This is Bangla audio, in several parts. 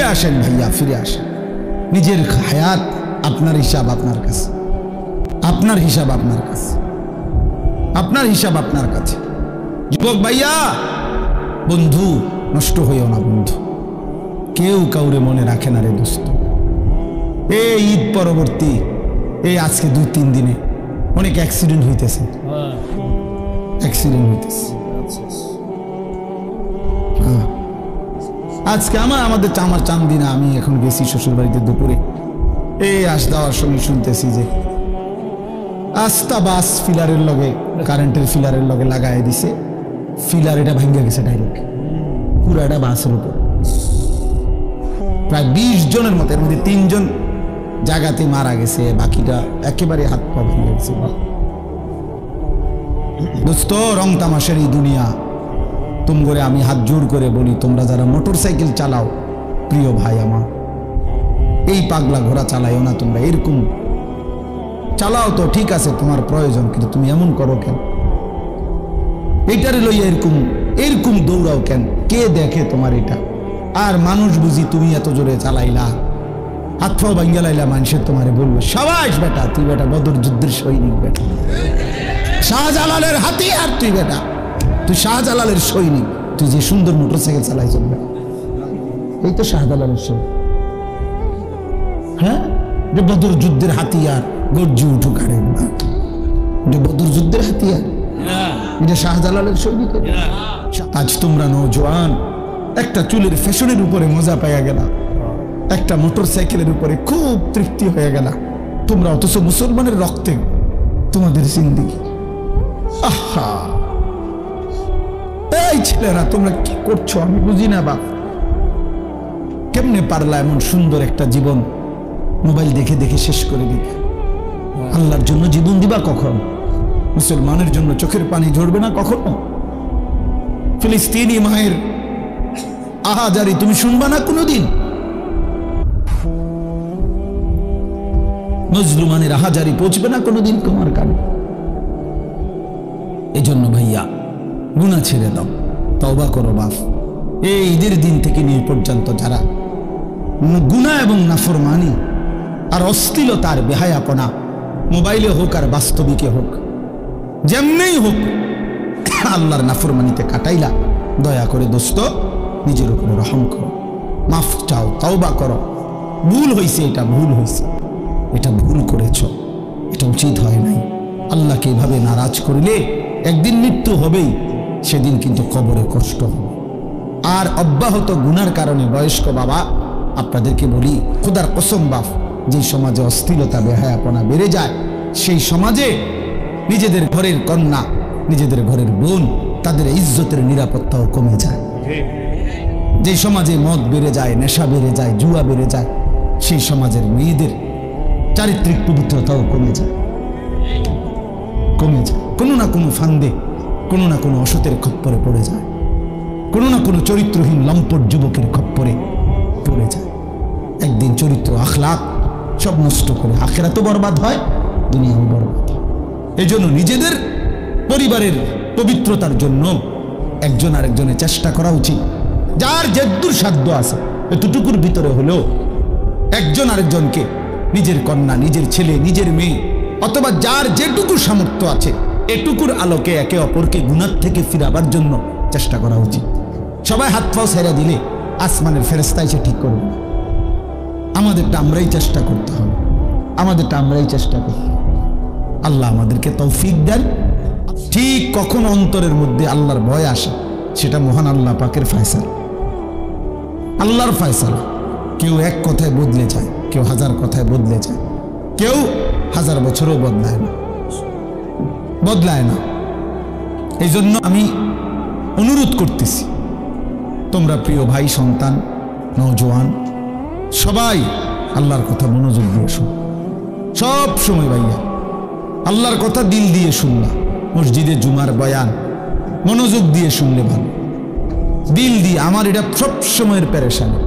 ফিরে আসেন ভাইয়া, ফিরে আসেন। নিজের হায়াত আপনার হিসাব আপনার কাছে, আপনার হিসাব আপনার কাছে, আপনার হিসাব আপনার কাছে। যুবক ভাইয়া, বন্ধু নষ্ট হইও না বন্ধু, কেউ কাউরে মনে রাখে না রে দোস্ত। এই ঈদ পরবর্তী এই আজকে 2-3 দিনে অনেক অ্যাক্সিডেন্ট হইতেছে, অ্যাক্সিডেন্ট হইতেছে। আজকে আমাদের আমার চান্দিনা, আমি এখন গেছি শ্বশুর বাড়িতে দুপুরে, এই আস দেওয়ার সময় শুনতেছি যে আস্তা বাস ফিলারের লগে, কারেন্টের ফিলারের লগে লাগাই দিছে, ফিলার এটা ভাঙ্গা গেছে ডাইরেক্ট পুরাটা বাসের উপর। প্রায় 20 জনের মতো, এর মধ্যে 3 জন জায়গাতে মারা গেছে, বাকিটা একেবারে হাত পা ভেঙে গেছে। দোস্ত, রং তামাশার এই দুনিয়া, তোমরা আমি হাত জোর করে বলি, তোমরা যারা মোটর সাইকেল চালাও, প্রিয় ভাই আমার, এই পাগলা ঘোড়া চালাইও না তোমরা। এরকম চালাও তো ঠিক আছে, তোমার প্রয়োজন, কিন্তু তুমি এমন করো কেন? এইটারে লইয়া এরকম এরকম দৌড়াও কেন? কে দেখে তোমার এটা? আর মানুষ বুঝি তুমি এত জোরে চালাইলা, হাত পাও ভাঙ্গা লাইলা, মানুষের তোমারে বলবো সাবাস বেটা, তুই বেটা বদর যুদ্ধের সৈনিক বেটা, শাহজালালের হাতিয়ার তুই বেটা, তুই শাহজালালের সৈনিক, তুই যে সুন্দর মোটরসাইকেল চালাই চলবে। এই তো শাহজালালের সৈনিক, হ্যাঁ, যে বদর যুদ্ধের হাতিয়ার গর্জে উঠুক। আরে যে বদর যুদ্ধের হাতিয়ার, এটা শাহজালালের সৈনিক। আজ তোমরা নওজোয়ান একটা চুলের ফ্যাশনের উপরে মজা পাইয়া গেলা, একটা মোটর সাইকেলের উপরে খুব তৃপ্তি হয়ে গেল তোমরা, অথচ মুসলমানের রক্তে তোমাদের জিন্দেগি। আহা, এই ছেলেরা তোমরা কি করছো আমি বুঝি না বাপ। কেমনে পারলা এমন সুন্দর একটা জীবন মোবাইল দেখে দেখে শেষ করে দিতে? আল্লাহর জন্য জীবন দিবা কখন? মুসলমানের জন্য চোখের পানি ঝরবে না কখনো? ফিলিস্তিনি মায়ের আহাজারি তুমি শুনবা না কোনোদিন? মজলুমানের আহাজারি পৌঁছবে না কোনোদিন তোমার কানে? এই জন্য ভাইয়া গুনাহ ছেড়ে দাও, তওবা করো বাপ। এই ঈদের দিন থেকে নিয়ে পর্যন্ত যারা গুনাহ এবং নাফরমানি আর অশ্লীলতার বেহায়াপনা, মোবাইলে হোক আর বাস্তবিকে হোক, যেমনেই হোক, আল্লাহর নাফরমানিতে কাটাইলা, দয়া করে দোস্ত নিজের উপরে রহম করো, মাফ চাও, তওবা করো। ভুল হয়েছে, এটা ভুল হয়েছে, এটা ভুল করেছ, এটা উচিত হয় নাই। আল্লাহকে এভাবে নারাজ করিলে একদিন মৃত্যু হবেই, সেদিন কিন্তু কবরে কষ্ট হবে। আর অব্যাহত গুনার কারণে বয়স্ক বাবা আপনাদেরকে বলি, খোদার কসম বাপ, যে সমাজে অশ্লীলতা বেহায়াপনা বেড়ে যায়, সেই সমাজে নিজেদের ঘরের কন্যা, নিজেদের ঘরের বোন, তাদের ইজ্জতের নিরাপত্তাও কমে যায়। যে সমাজে মদ বেড়ে যায়, নেশা বেড়ে যায়, জুয়া বেড়ে যায়, সেই সমাজের মেয়েদের চারিত্রিক পবিত্রতাও কমে যায়, কমে যায়। কোনো না কোনো ফান্দে, কোনো না কোনো অসতের খপ্পরে পড়ে যায়, কোনো না কোনো চরিত্রহীন লম্পট যুবকের খপ্পরে পড়ে যায়। একদিন চরিত্র আখলাক সব নষ্ট করে আখিরাতও বরবাদ হয়, দুনিয়াও বরবাদ হয়। এই জন্য নিজেদের পরিবারের পবিত্রতার জন্য একজন আরেকজনের চেষ্টা করা উচিত। যার যেদূর সাধ্য আছে এতটুকুর ভিতরে হলেও একজন আরেকজনকে, নিজের কন্যা, নিজের ছেলে, নিজের মেয়ে, অথবা যার যেটুকু সামর্থ্য আছে, এটুকুর আলোকে একে অপরকে গুনাহ থেকে ফিরাবার জন্য চেষ্টা করা উচিত। সবাই হাত পাও ছেড়ে দিলে আসমানের ফেরেশতা এসে ঠিক করবে না। আমাদেরটা আমরাই চেষ্টা করতে হবে, আমাদেরটা আমরাই চেষ্টা করতে হবে। আল্লাহ আমাদেরকে তৌফিক দেন। ঠিক কখন অন্তরের মধ্যে আল্লাহর ভয় আসে, সেটা মহান আল্লাহ পাকের ফয়সালা, আল্লাহর ফয়সালা। কেউ এক কথায় বদলে যায়, কেউ 1000 কথায় বদলে যায়, কেউ 1000 বছরও বদলায় না, বদলায় না। এই জন্য আমি অনুরোধ করতেছি, তোমরা প্রিয় ভাই, সন্তান, নওজোয়ান সবাই আল্লাহর কথা মনোযোগ দিয়ে শোনো। সব সময় ভাইয়া আল্লাহর কথা দিল দিয়ে শুনলা। মসজিদে জুমার বয়ান মনোযোগ দিয়ে শুনলে ভালো, দিল দিয়ে। আমার এটা সব সময়ের পেরেশানি,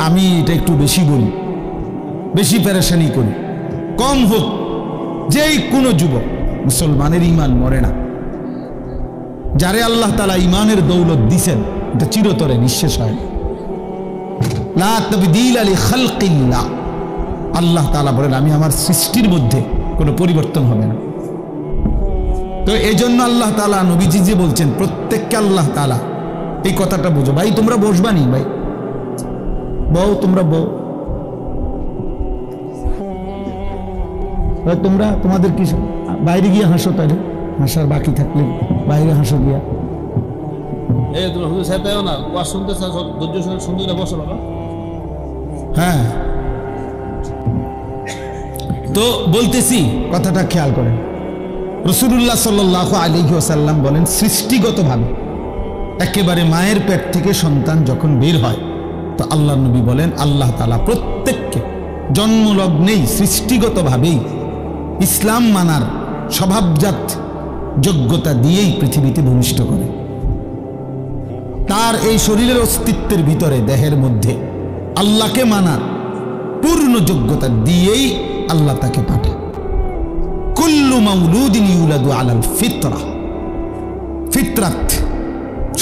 আমি এটা একটু বেশি বলি, বেশি পেরেশানি করি। কম হোক, যেই কোনো যুবক, মুসলমানের ইমান মরে না। যারে আল্লাহ তাআলা ইমানের দৌলত দিছেন, এটা চিরতরে নিঃশেষ হয়। লা তাবদীলা লিখালকিল্লাহ, আল্লাহ তাআলা বলেন আমি আমার সৃষ্টির মধ্যে কোনো পরিবর্তন হবে না। তো এই জন্য আল্লাহ তাআলা নবীজি যে বলছেন প্রত্যেককে আল্লাহ তাআলা, এই কথাটা বুঝো ভাই। তোমরা বসবানি ভাই, বউ তোমরা বউ, তোমরা তোমাদের কি বাইরে গিয়ে হাসো, তাইলে হাসার বাকি থাকলে বাইরে হাসো গিয়া। হ্যাঁ, তো বলতেছি কথাটা খেয়াল করেন। রাসূলুল্লাহ সাল্লাল্লাহু আলাইহি ওয়াসাল্লাম বলেন সৃষ্টিগতভাবে একেবারে মায়ের পেট থেকে সন্তান যখন বের হয়, তো আল্লাহ নবী বলেন আল্লাহ তাআলা প্রত্যেককে জন্মলগ্নেই সৃষ্টিগতভাবেই ইসলাম মানার স্বভাবজাত যোগ্যতা দিয়েই পৃথিবীতে ভূমিষ্ঠ করে। তার এই শরীরের অস্তিত্বের ভিতরে, দেহের মধ্যে আল্লাহকে মানার পূর্ণ যোগ্যতা দিয়েই আল্লাহ তাকে পাঠায়। কুল্লু মাউলুদিন ইউলাদু আলাল ফিতরা, ফিতরাত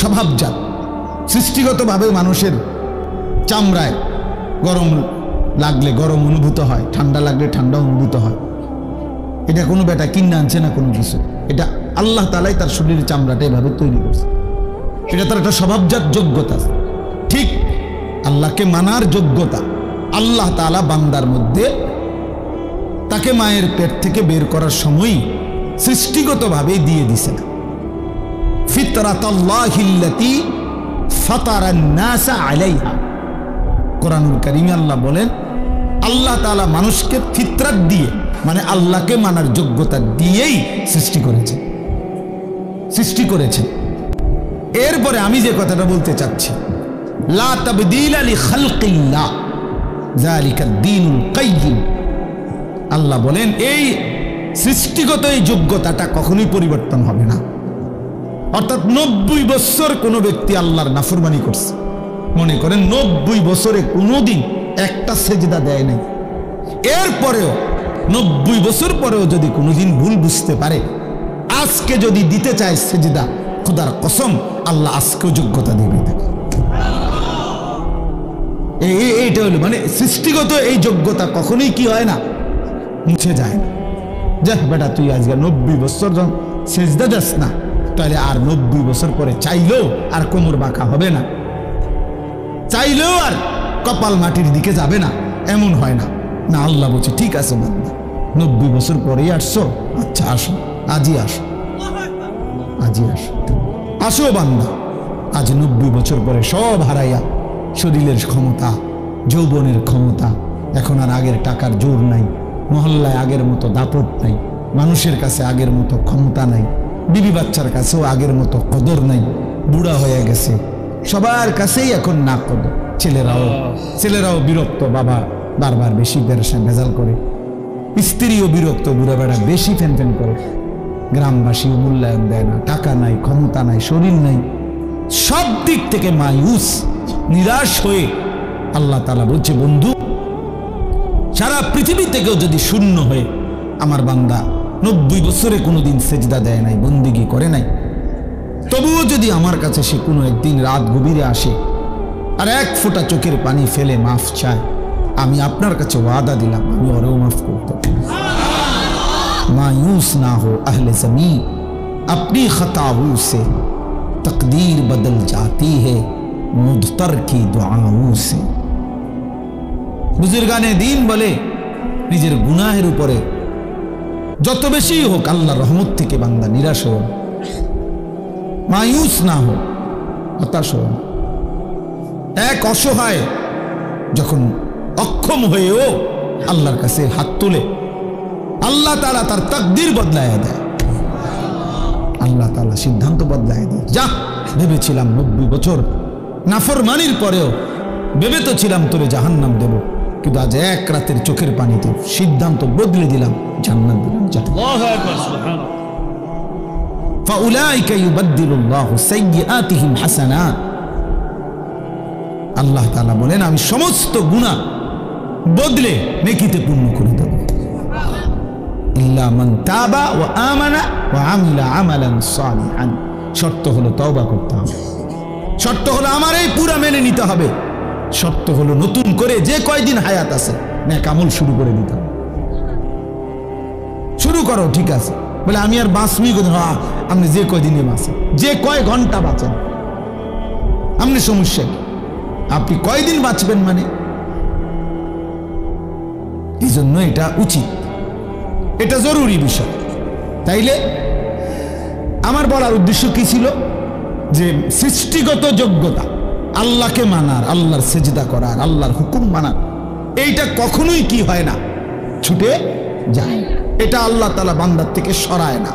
স্বভাবজাত, সৃষ্টিগতভাবে মানুষের চামড়ায় গরম লাগলে গরম অনুভূত হয়, ঠান্ডা লাগলে ঠান্ডা অনুভূত হয়। এটা কোনো বেটা কিনে আনছে না কোনো কিছু, এটা আল্লাহ তাআলাই তার শরীরের চামড়াটা এভাবে তৈরি করছে। এটা তার একটা স্বভাবজাত যোগ্যতা। ঠিক আল্লাহকে মানার যোগ্যতা আল্লাহ তাআলা বান্দার মধ্যে তাকে মায়ের পেট থেকে বের করার সময় সৃষ্টিগতভাবে দিয়ে দিছেন। ফিতরাতাল্লাহিল্লাতী ফাতারান নাসা আলাইহা, কোরআনুল কারীমে আল্লাহ বলেন আল্লাহ তাআলা মানুষকে ফিতরাত দিয়ে, মানে আল্লাহকে মানার যোগ্যতা দিয়েই সৃষ্টি করেছেন। এরপরে আমি যে কথাটা বলতে চাচ্ছি, লা তাবদীলা লিখালকিল্লাহ যালিকা দ্বীনুল কাইয়্যিম, আল্লাহ বলেন এই সৃষ্টিগত এই যোগ্যতাটা কখনোই পরিবর্তন হবে না। অর্থাৎ 90 বছর কোনো ব্যক্তি আল্লাহর নাফরমানি করছে, মনে করেন 90 বছরে কোনোদিন একটা সেজদা দেয় নাই, এরপরেও 90 বছর পরেও যদি কোনোদিন ভুল বুঝতে পারে, আজকে যদি দিতে চায় সেজদা, খোদার কসম আল্লাহ আজকেও যোগ্যতা দেবে তাকে। এইটা হলো মানে সৃষ্টিগত এই যোগ্যতা কখনোই কি হয় না, মুছে যায় না। যাক বেটা তুই আজকে 90 বছর যখন সেজদা দাস না, তাহলে আর 90 বছর পরে চাইলেও আর কোমর বাঁকা হবে না, চাইলেও আর কপাল মাটির দিকে যাবে না, এমন হয় না। না, আল্লাহ বলছে ঠিক আছে বান্দা, 90 বছর পরেই আসছো, আচ্ছা আসো, আজই আসো, আজই আসো, আসো বান্দা। আজ 90 বছর পরে সব হারাইয়া শরীরের ক্ষমতা, যৌবনের ক্ষমতা, এখন আর আগের টাকার জোর নাই, মহল্লায় আগের মতো দাপট নাই, মানুষের কাছে আগের মতো ক্ষমতা নাই, বিবি বাচ্চার কাছেও আগের মতো কদর নাই, বুড়া হয়ে গেছে, সবার কাছেই এখন না কদর। ছেলেরাও বিরক্ত, বাবা বারবার বেশি ভেজাল করে, স্ত্রীও বিরক্ত, বুড়া বেড়া বেশি ফ্যান করে, গ্রামবাসীও মূল্যায়ন দেয় না, টাকা নাই, ক্ষমতা নাই, শরীর নাই, সব দিক থেকে মায়ুস, নিরাশ হয়ে আল্লাহ তাআলা বলছে বন্ধু, সারা পৃথিবী থেকেও যদি শূন্য হয়ে আমার বান্দা 90 বছরে কোনোদিন সেজদা দেয় নাই, বন্দিগি করে নাই, তবুও যদি আমার কাছে সে কোনো একদিন রাত গভীরে আসে আর এক ফোঁটা চোখের পানি ফেলে মাফ চায়, আমি আপনার কাছে ওয়াদা দিলাম আমি ওরেও মাফ করতে। मायूस ना हो अहले ज़मीं, अपनी खताओं से तकदीर बदल जाती है मुद्तर की दुआओं से। बुजुर्गाने दीन बोले निजेर गुनाहेर उपरे যত বেশি হোক আল্লাহর রহমত থেকে বান্দা নিরাশ হও, মায়ুস না হো, হতাশ হও। এক অসহায় যখন অক্ষম হয়েও আল্লাহর কাছে হাত তুলে আল্লাহ তাআলা তার তাকদীর বদলায় দেয়, আল্লাহ তাআলা সিদ্ধান্ত বদলায় দেয়। যা ভেবেছিলাম 90 বছর নাফরমানির পরেও ভেবে তো ছিলাম তোরে জাহান্নাম দেব, কিন্তু আজ এক রাতের চোখের পানিতে সিদ্ধান্ত বদলে দিলাম, জান্নাত দিলাম। আল্লাহু আকবার, সুবহানাল্লাহ। ফাউলাইকা ইউবাদদিলুল্লাহু সাইয়্যাতিহিম হাসানাত, আল্লাহ তাআলা বলেন আমি সমস্ত গুনাহ বদলে নেকিতে পূর্ণ করে দেব। ইল্লা মান তাবা ওয়া আমানা ওয়া আমিলা আমালান সালিহান, শর্ত হলো তওবা করতে হবে, শর্ত হলো আমার এই পুরা মেনে নিতে হবে, শর্ত হলো নতুন করে যে কয়দিন হায়াত আছে নেক আমল শুরু করে দিতে হবে। শুরু করো, ঠিক আছে, বলে আমি আর বাঁচবি কোথায়? হ্যাঁ, আপনি যে কয়দিনে বাঁচেন, যে কয় ঘন্টা বাঁচেন, আপনি সমস্যা কি? আপনি কয়দিন বাঁচবেন মানে? এই জন্য এটা উচিত, এটা জরুরি বিষয়। তাইলে আমার বলার উদ্দেশ্য কি ছিল? যে সৃষ্টিগত যোগ্যতা, আল্লাহকে মানার, আল্লাহর সেজদা করার, আল্লাহর হুকুম মানার, এইটা কখনোই কি হয় না, ছুটে যায়। এটা আল্লাহ তাআলা বান্দার থেকে সরায় না।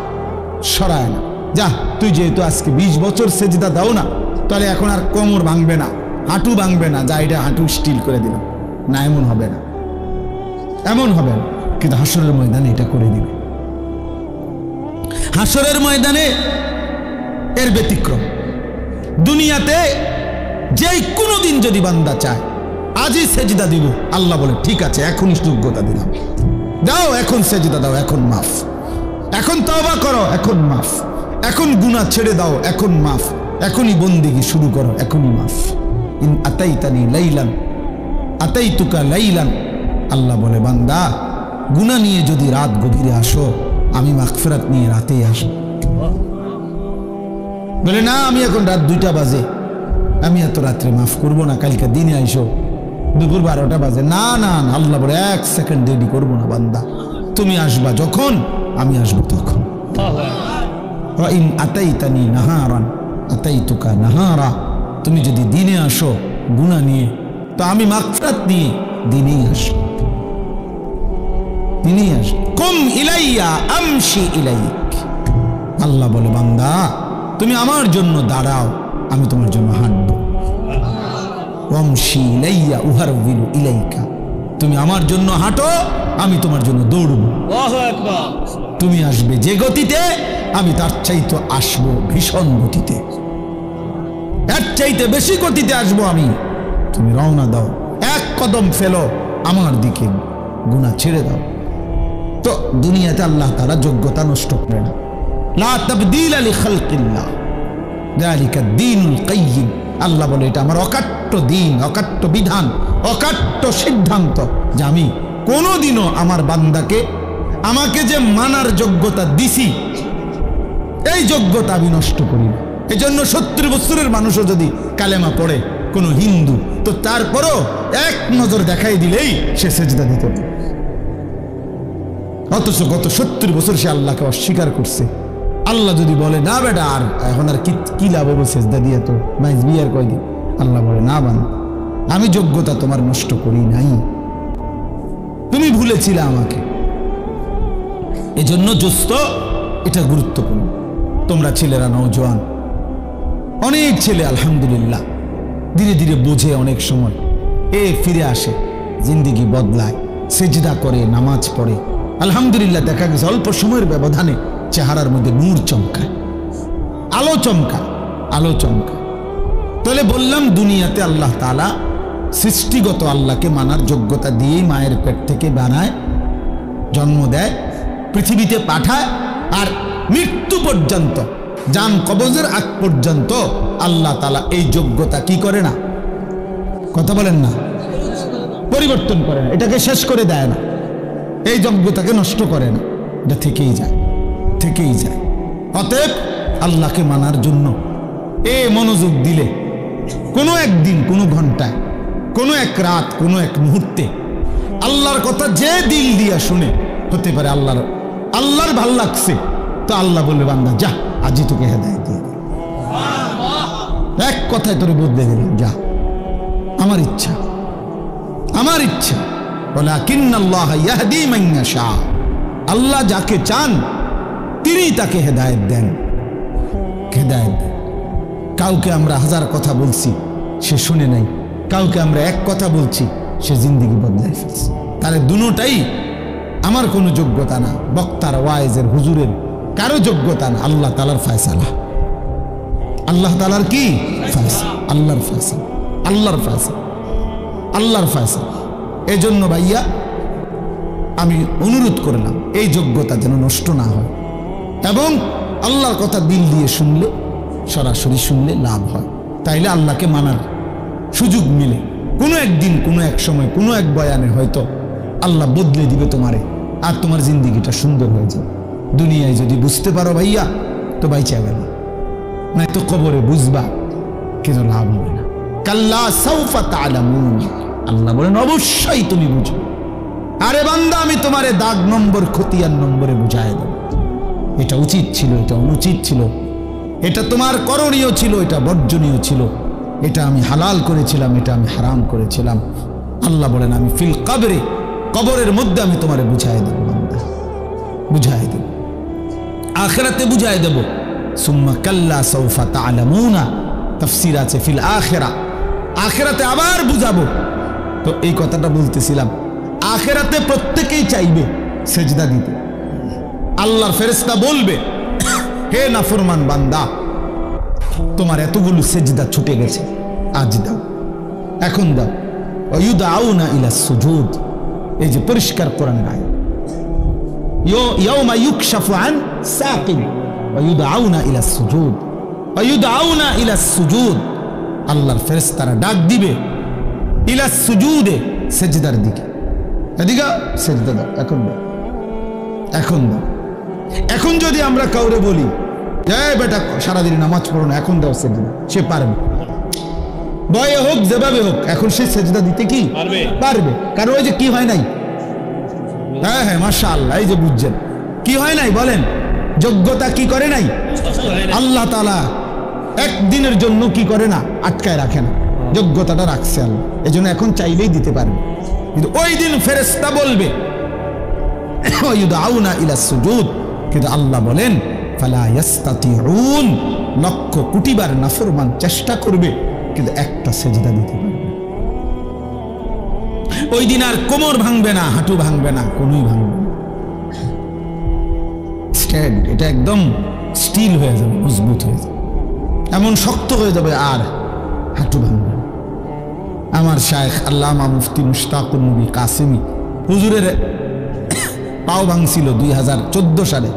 যা, তুই যেহেতু আজকে 20 বছর সেজদা দাও না, তাহলে এখন আর কোমর ভাঙবে না, হাঁটু ভাঙবে না, যা এটা হাঁটু স্টিল করে দিলাম না, এমন হবে না, এমন হবে না। কিন্তু হাসরের ময়দানে এটা করে দিবে। হাসরের ময়দানে এর ব্যতিক্রম। দুনিয়াতে যেই কোনো দিন যদি বান্দা চায় আজই সেজদা দিব, আল্লাহ বলে ঠিক আছে, এখনই যোগ্যতা দিলাম, দাও, এখন সেজদা দাও, এখন মাফ, এখন তওবা করো, এখন মাফ, এখন গুনাহ ছেড়ে দাও, এখন মাফ, এখনই বন্দেগী শুরু করো, এখনই মাফ। ইন আতাইতানি লাইলান আতাইতুকা লাইলান, আল্লাহ বলে বান্দা গুনাহ নিয়ে যদি রাত গভীরে আসো, আমি মাগফিরাত নিয়ে রাতেই আসো। বলে না, আমি এখন রাত 2টা বাজে, আমি এত রাত্রে মাফ করবো না, কালকে দিনে আইসো, দুপুর 12টা বাজে, না না না, আল্লাহ বলে 1 সেকেন্ড দেরি করবো না বান্দা, তুমি আসবা যখন, আমি আসবো তখন। ওয়া ইন আতাইতানি নাহারান আতাইতুকা নাহারা, তুমি যদি দিনে আসো গুনাহ নিয়ে, তো আমি মাগফিরাত নিয়ে দিনেই আসবো, দিনেই আসবো। কুম ইলাইয়া আমশি ইলাইক, আল্লাহ বলে বান্দা তুমি আমার জন্য দাঁড়াও, আমি তোমার জন্য হাঁটবো। ওয়ামশি ইলাইয়া উহারবিলু ইলাইকা, তুমি আমার জন্য হাঁটো, আমি তোমার জন্য দৌড়বো। তুমি আসবে যে গতিতে, আমি তার চাইতে আসবো ভীষণ গতিতে, এর চাইতে বেশি গতিতে আসবো আমি। তুমি রওনা দাও, 1 কদম ফেলো আমার দিকে, গুনাহ ছেড়ে দাও। তো দুনিয়াতে আল্লাহ তাআলা যোগ্যতা নষ্ট করে না। লা তাবদীলা লিখালকিল্লাহ যালিকা দ্বীনুল কাইয়্যিম, আল্লাহ বলে এটা আমার অকাট্য দিন, অকাট্য বিধান, অকাট্য সিদ্ধান্ত, যে আমি কোনোদিনও আমার বান্দাকে, আমাকে যে মানার যোগ্যতা দিছি, এই যোগ্যতা আমি নষ্ট করি না। এই জন্য 70 বছরের মানুষও যদি কালেমা পড়ে কোনো হিন্দু, তো তারপরও 1 নজর দেখাই দিলেই সে সেজদা দিতে পারে। অথচ গত 70 বছর সে আল্লাহকে অস্বীকার করছে। আল্লাহ যদি বলে না বেটা, আর এখন আর কি লাভ হবে সেজদা দিয়ে, তো মাইজ বিয়ার কয়দিন, আল্লাহ বলে না বান, আমি যোগ্যতা তোমার নষ্ট করি নাই, তুমি ভুলেছিলে আমাকে। এজন্য দোস্ত, এটা গুরুত্বপূর্ণ। তোমরা ছেলেরা নওজোয়ান, অনেক ছেলে আলহামদুলিল্লাহ ধীরে ধীরে বোঝে, অনেক সময় ফিরে আসে, জিন্দেগি বদলায়, সেজদা করে, নামাজ পড়ে, আলহামদুলিল্লাহ দেখা গেছে অল্প সময়ের ব্যবধানে চেহারার মধ্যে নূর চমকায়, আলো চমকায়, আলো চমকায়। তাহলে বললাম দুনিয়াতে আল্লাহ তাআলা সৃষ্টিগত আল্লাহকে মানার যোগ্যতা দিয়েই মায়ের পেট থেকে বানায়, জন্ম দেয়, পৃথিবীতে পাঠায়, আর মৃত্যু পর্যন্ত, জান কবজের আগ পর্যন্ত আল্লাহ তাআলা এই যোগ্যতা কি করে না, কথা বলেন না, পরিবর্তন করে না, এটাকে শেষ করে দেয় না, এই যোগ্যতাকে নষ্ট করে না, এটা থেকেই যায়, থেকেই যায়। অতএব আল্লাহকে মানার জন্য মনোযোগ দিলে কোনো একদিন, কোনো ঘন্টায়, কোনো এক রাত, কোনো এক মুহূর্তে আল্লাহর কথা যে দিল দিয়া শুনে, হতে পারে আল্লাহর ভাল লাগছে, তো আল্লাহ বলবে বান্দা যা, আজই তোকে হেদায়েত দিয়ে দিলাম, এক কথায় তোরে বদলে দিলাম, যা, আমার ইচ্ছা, আমার ইচ্ছা। ওয়ালাকিন্নাল্লাহ ইয়াহদি মান ইয়াশা, আল্লাহ যাকে চান তিনি তাকে হেদায়েত দেন, হেদায়েত দেন। কাউকে আমরা 1000 কথা বলছি, সে শুনে নাই, কাউকে আমরা 1 কথা বলছি, সে জিন্দেগি বদলায় ফেলছে। তাহলে দুটোটাই আমার কোনো যোগ্যতা না, বক্তার, ওয়াইজের, হুজুরের কারো যোগ্যতা না, আল্লাহ তাআলার ফয়সালা। আল্লাহ তাআলার কি ফয়সালা? আল্লাহর ফয়সালা, আল্লাহর ফয়সালা, আল্লাহর ফয়সালা। এই জন্য ভাইয়া আমি অনুরোধ করলাম এই যোগ্যতা যেন নষ্ট না হয়, এবং আল্লাহর কথা দিল দিয়ে শুনলে, সরাসরি শুনলে লাভ হয়, তাইলে আল্লাহকে মানার সুযোগ মিলে। কোনো একদিন কোনো এক সময় কোনো এক বয়ানে হয়তো আল্লাহ বদলে দিবে তোমারে, আর তোমার জিন্দিগিটা সুন্দর হয়ে যাবে। দুনিয়ায় যদি বুঝতে পারো ভাইয়া তো বাইচা গেল, নাই তো কবরে বুঝবা কিন্তু লাভ হবে না। কাল্লা সাউফা তা'লামুন, আল্লাহ বলেন অবশ্যই তুমি বুঝো। আরে বান্দা আমি তোমারে দাগ নম্বর খতিয়ান নম্বরে বুঝাই দেব। এটা উচিত ছিল, এটা অনুচিত ছিল, এটা তোমার করণীয় ছিল, এটা বর্জনীয় ছিল, এটা আমি হালাল করেছিলাম, এটা আমি হারাম করেছিলাম। আল্লাহ বলেন আমি ফিল কবরে, কবরের মধ্যে আমি তোমারে বুঝাই দেব বান্দা, বুঝাই দেব, আখিরাতে বুঝাই দেব। সুম্মা কাল্লা সাউফা তা'লামুনা, তাফসীর আছে ফিল আখিরা, আখিরাতে আবার বুঝাবো। তো এই কথাটা বলতেছিলাম, আখিরাতে প্রত্যেকেই চাইবে সেজদা দিতে। আল্লাহর ফেরেশতা বলবে হে নাফরমান বান্দা, তোমার এতগুলো সেজদা ছুটে গেছে, আজ দাও, এখন দাও। ওয়ায়ুদআউনা ইলাস সুজুদ, এই যে পরিষ্কার কোরআনের আয়াত, ইয়াউমা ইউকশাফু আন সাকিন ওয়ায়ুদআউনা ইলাস সুজুদ, ওয়ায়ুদআউনা ইলাস সুজুদ, আল্লাহর ফেরেশতারা ডাক দিবে ইলাস সুজুদে, সেজদার দিকে। এদিকে সেজদা দাও, এখন দাও, এখন দাও। এখন যদি আমরা কাউরে বলি বেটা সারাদিন নামাজ পড়ো না, এখন দাও সেজদা, সে পারবে, ভয়ে হোক যেভাবে হোক, এখন সে সেজদা দিতে কি পারবে। কারণ ওই যে কি হয় নাই, হ্যাঁ হ্যাঁ মাশাআল্লাহ, এই যে বুঝছেন কি হয় নাই বলেন, যোগ্যতা কি করে নাই আল্লাহ তাআলা একদিনের জন্য কি করে না, আটকায় রাখে না, যোগ্যতাটা রাখছে আল্লাহ, এই জন্য এখন চাইলেই দিতে পারবে। কিন্তু ওই দিন ফেরেশতা বলবে ওয়ায়ুদআউনা ইলাস সুজুদ, কিন্তু আল্লাহ বলেন ফালা ইয়াস্তাতিউন, লক্ষ কোটিবার নাফরমান চেষ্টা করবে কিন্তু একটা সেজদা দিতে পারবে না। ওই দিন আর কোমর ভাঙবে না, হাঁটু ভাঙবে না, কোনোই ভাঙবে না, স্ট্যান্ড এটা একদম স্টিল হয়ে যাবে, মজবুত হয়ে যাবে, এমন শক্ত হয়ে যাবে আর হাঁটু ভাঙবে না। আমার শায়েখ আল্লামা মুফতি মুশতাকুর নবী কাসেমি হুজুরের পাও ভাঙছিল 2014 সালে।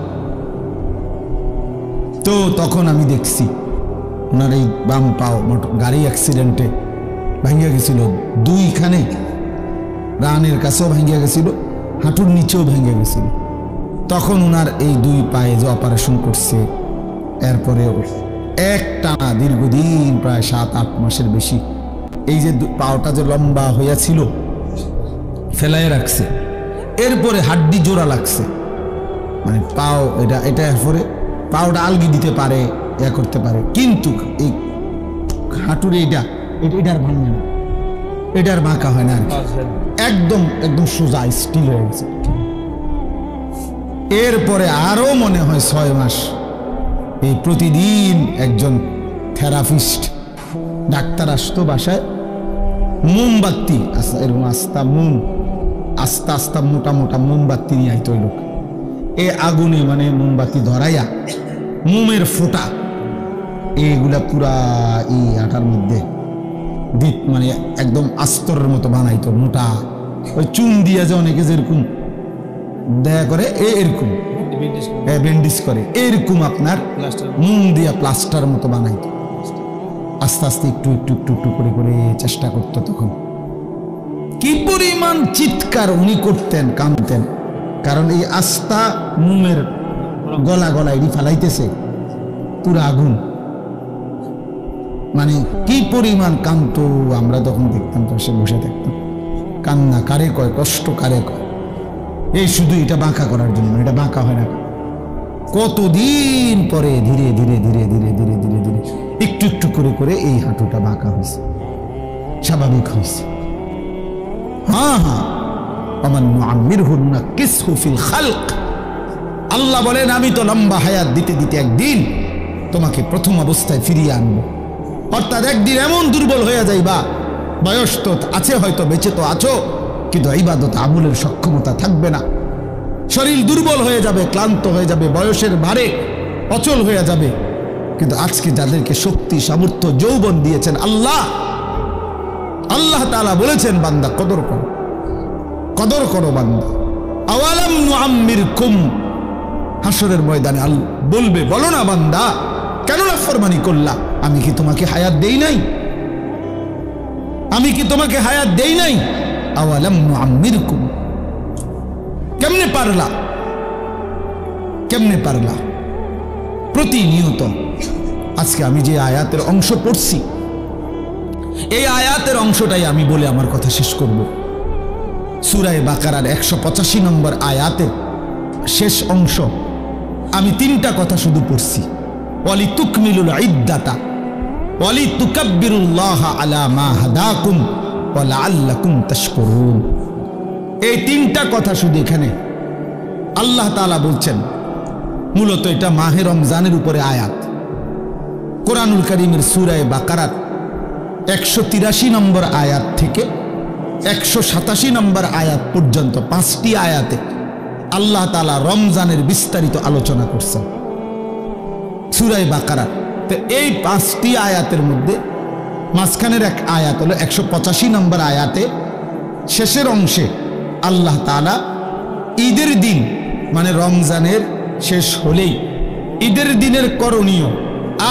তো তখন আমি দেখছি ওনার এই বাম পাও গাড়ি অ্যাক্সিডেন্টে ভাঙিয়া গেছিল, দুইখানে রানের কাছেও ভাঙিয়া গেছিল, হাঁটুর নিচেও ভেঙে গেছিল। তখন ওনার এই দুই পায়ে যে অপারেশন করছে, এরপরে এক টানা দীর্ঘদিন প্রায় 7-8 মাসের বেশি এই যে পাওটা যে লম্বা হইয়াছিল ফেলায় রাখছে, এরপরে হাড্ডি জোড়া লাগছে, মানে পাও এটা এরপরে পাওটা আলগি দিতে পারে, ইয়া করতে পারে, কিন্তু এই হাঁটুর এটার ভাঙবে না, এটার বাঁকা হয় না আর কি, একদম একদম সোজা স্টিল হয়ে গেছে। এরপরে আরো মনে হয় 6 মাস এই প্রতিদিন একজন থেরাপিস্ট ডাক্তার আসতো বাসায়, মোমবাতি এরকম আস্তা আস্তা মোটা মোটা মোমবাতি নিয়ে আইতো ওই লোক, এ আগুনে মানে মোমবাতি ধরাইয়া মোমের ফোঁটা এইগুলা পুরা এই আটার মধ্যে মানে একদম আস্তরের মতো বানাইতো, মোটা ওই চুন দিয়া যে অনেকে যেরকম দয়া করে এরকম ব্যান্ডেজ করে, এরকম আপনার মোম দিয়া প্লাস্টার মতো বানাইতো। আস্তে আস্তে একটু একটু একটু একটু করে করে চেষ্টা করতো। তখন কি পরিমাণ চিৎকার উনি করতেন, কাঁদতেন, কারণ এই আস্থা মোমের গলা গলা এটি ফালাইতেছে পুরা আগুন, মানে কি পরিমাণ কাঁদতো। আমরা তখন দেখতাম, পাশে বসে দেখতাম, কান্না কারে কয়, কষ্ট কারে কয়, এই শুধু এটা বাঁকা করার জন্য, এটা বাঁকা হয় না। কতদিন পরে ধীরে ধীরে ধীরে ধীরে ধীরে ধীরে ধীরে একটু একটু করে করে এই হাঁটুটা বাঁকা হয়েছে, স্বাভাবিক হয়েছে। হ্যাঁ হ্যাঁ, ওমান নুআম্মিরহু নুনাক্কিসহু ফিল খালক, আল্লাহ বলেন আমি তো লম্বা হায়াত দিতে দিতে একদিন তোমাকে প্রথম অবস্থায় ফিরিয়ে আনবো। অর্থাৎ একদিন এমন দুর্বল হয়ে যাইবা, বয়স তো আছে হয়তো, বেঁচে তো আছো, কিন্তু ইবাদত আমলের সক্ষমতা থাকবে না, শরীর দুর্বল হয়ে যাবে, ক্লান্ত হয়ে যাবে, বয়সের ভারে অচল হয়ে যাবে। কিন্তু আজকে যাদেরকে শক্তি সামর্থ্য যৌবন দিয়েছেন আল্লাহ, আল্লাহ তাআলা বলেছেন বান্দা কদর করো, কদর করো বান্দা। আওয়ালাম নুআম্মিরকুম, হাসরের ময়দানে আল্লাহ বলবে, বলো না বান্দা কেন নাফরমানি করলা, আমি কি তোমাকে হায়াত দেই নাই? আমি কি তোমাকে হায়াত দেই নাই? আওয়ালাম নুআম্মিরকুম, কেমনে পারলা, কেমনে পারলা? প্রতিনিয়ত আজকে আমি যে আয়াতের অংশ পড়ছি, এই আয়াতের অংশটাই আমি বলে আমার কথা শেষ করব। সূরা বাকারার 185 নম্বর আয়াতের শেষ অংশ আমি 3টা কথা শুধু পড়ছি। ওয়ালি তুকমিলুল ইদ্দাতা ওয়ালি তুকাব্বিরুল্লাহ আলা মা হাদাকুম ওয়া লাআল্লাকুম তাশকুরুন। এই 3টা কথা শুধু এখানে আল্লাহ তাআলা বলছেন। মূলত এটা মাহে রমজানের উপরে আয়াত। কোরআনুল কারীমের সূরা বাকারার 183 নম্বর আয়াত থেকে 187 নম্বর আয়াত পর্যন্ত 5টি আয়াতে আল্লাহ তাআলা রমজানের বিস্তারিত আলোচনা করছেন সূরা বাকারা। তো এই 5টি আয়াতের মধ্যে মাঝখানের এক আয়াত হলো 185 নম্বর আয়াতে শেষের অংশে আল্লাহ তাআলা ঈদের দিন মানে রমজানের শেষ হলেই ঈদের দিনের করণীয়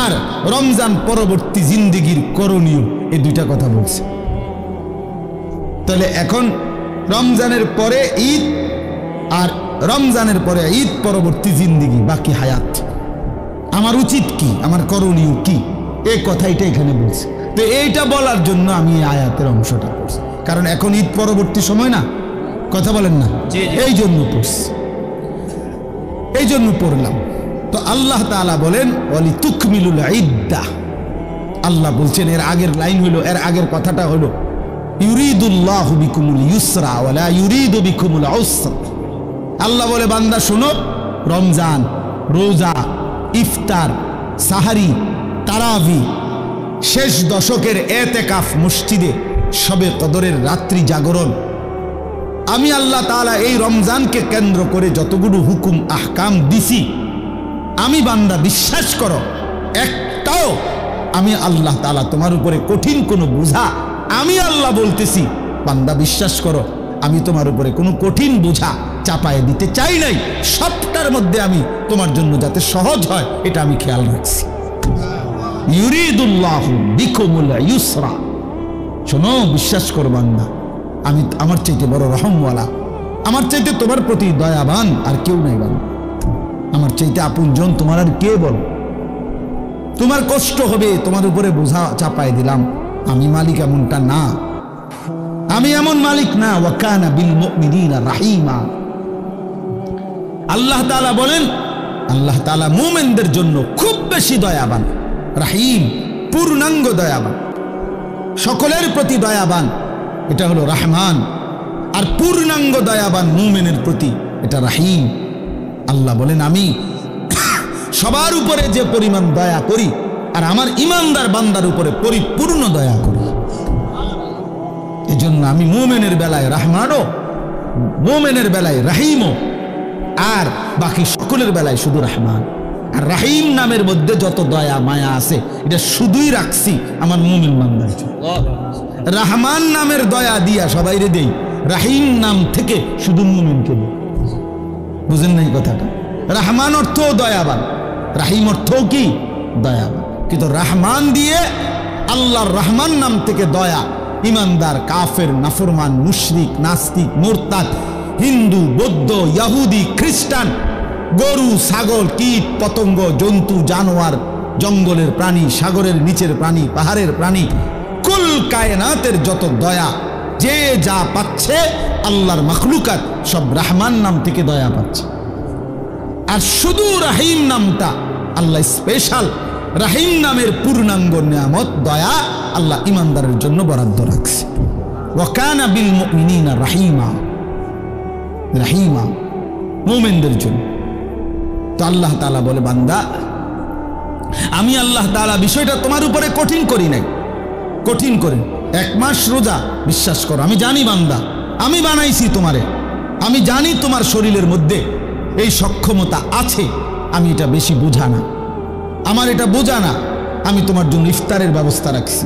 আর রমজান পরবর্তী জিন্দেগির করণীয় এই 2টা কথা বলছে। তাহলে এখন রমজানের পরে ঈদ আর রমজানের পরে ঈদ পরবর্তী জিন্দেগি বাকি হায়াত, আমার উচিত কি, আমার করণীয় কি, এই কথাইটা এখানে বলছে। তো এইটা বলার জন্য আমি এই আয়াতের অংশটা পড়ছি, কারণ এখন ঈদ পরবর্তী সময় না, কথা বলেন না, এই জন্য পড়ছি, এই জন্য পড়লাম। তো আল্লাহ তাআলা বলেন ওয়ালি তুকমিলুল ইদ্দাহ। আল্লাহ বলছেন, এর আগের লাইন হলো, এর আগের কথাটা হলো ইউরিদুল্লাহু বিকুমুল ইউসরা ওয়া লা ইউরিদু বিকুমুল উসরা। আল্লাহ বলে, বান্দা শোনো, রমজান, রোজা, ইফতার, সাহারি, তারাবি, শেষ দশকের এতেকাফ মসজিদে, শবে কদরের রাত্রি জাগরণ, আমি আল্লাহ তাআলা এই রমজানকে কেন্দ্র করে যতগুলো হুকুম আহকাম দিছি, আমি বান্দা বিশ্বাস করো একটাও আমি আল্লাহ তাআলা তোমার উপরে কঠিন কোনো বোঝা, আমি আল্লাহ বলতেছি বান্দা বিশ্বাস করো, আমি তোমার উপরে কোনো কঠিন বোঝা চাপায় দিতে চাই নাই। সবটার মধ্যে আমি তোমার জন্য যাতে সহজ হয় এটা আমি খেয়াল রাখছি। ইউরিদুল্লাহু বিকুমুল ইউসরা। শোনো, বিশ্বাস করো বান্দা, আমি আমার চাইতে বড় রহমওয়ালা, আমার চাইতে তোমার প্রতি দয়াবান আর কেউ নাই বান্দা, আমার চাইতে আপনজন তোমার আর কে বলো? তোমার কষ্ট হবে, তোমার উপরে বোঝা চাপায় দিলাম, আমি মালিক এমনটা না, আমি এমন মালিক না। ওয়া কানা বিল মুমিনিনা রাহিমা। আল্লাহ তাআলা বলেন, আল্লাহ তাআলা মুমিনদের জন্য খুব বেশি দয়াবান, রাহিম, পূর্ণাঙ্গ দয়াবান, সকলের প্রতি দয়াবান, এটা হলো রহমান। আর পূর্ণাঙ্গ দয়াবান মুমিনের প্রতি এটা রাহিম। আল্লাহ বলেন, আমি সবার উপরে যে পরিমাণ দয়া করি আর আমার ইমানদার বান্দার উপরে পরিপূর্ণ দয়া করি। এজন্য আমি মুমিনের বেলায় রহমানও, মুমিনের বেলায় রাহিমও, আর বাকি সকলের বেলায় শুধু রহমান। আর রাহিম নামের মধ্যে যত দয়া মায়া আছে এটা শুধুই রাখছি আমার মুমিন বান্দার জন্য। রহমান নামের দয়া দিয়া সবাইরে দেই, রাহিম নাম থেকে শুধু মুমিনকে দেই। বুঝেন নাই কথাটা? রহমান অর্থ দয়াবান, রাহিম অর্থ কি? দয়াবান। কিন্তু রহমান দিয়ে আল্লাহর রহমান নাম থেকে দয়া ইমানদার, কাফের, নাফরমান, মুশরিক, নাস্তিক, মুরতাদ, হিন্দু, বৌদ্ধ, ইহুদি, খ্রিস্টান, গরু, ছাগল, কীট, পতঙ্গ, জন্তু, জানোয়ার, জঙ্গলের প্রাণী, সাগরের নিচের প্রাণী, পাহাড়ের প্রাণী, কুল কায়নাতের যত দয়া যে যা পাচ্ছে আল্লাহর মাখলুকাত সব রহমান নাম থেকে দয়া পাচ্ছে। আর শুধু রাহিম নামটা আল্লাহ স্পেশাল, রাহিম নামের পূর্ণাঙ্গ নিয়ামত দয়া আল্লাহ ইমানদারের জন্য বরাদ্দ রাখছে। ওয়া কানা বিল মুমিনিনা রাহিমা, রাহিমা মুমিনদের জন্য। তো আল্লাহ তাআলা বলে, বান্দা আমি আল্লাহ তাআলা বিষয়টা তোমার উপরে কঠিন করি নাই, কঠিন করে 1 মাস রোজা, বিশ্বাস করো আমি জানি বান্দা, আমি বানাইছি তোমারে, আমি জানি তোমার শরীরের মধ্যে এই সক্ষমতা আছে, আমি এটা বেশি বোঝা না, আমার এটা বোঝা না, আমি তোমার জন্য ইফতারের ব্যবস্থা রাখছি,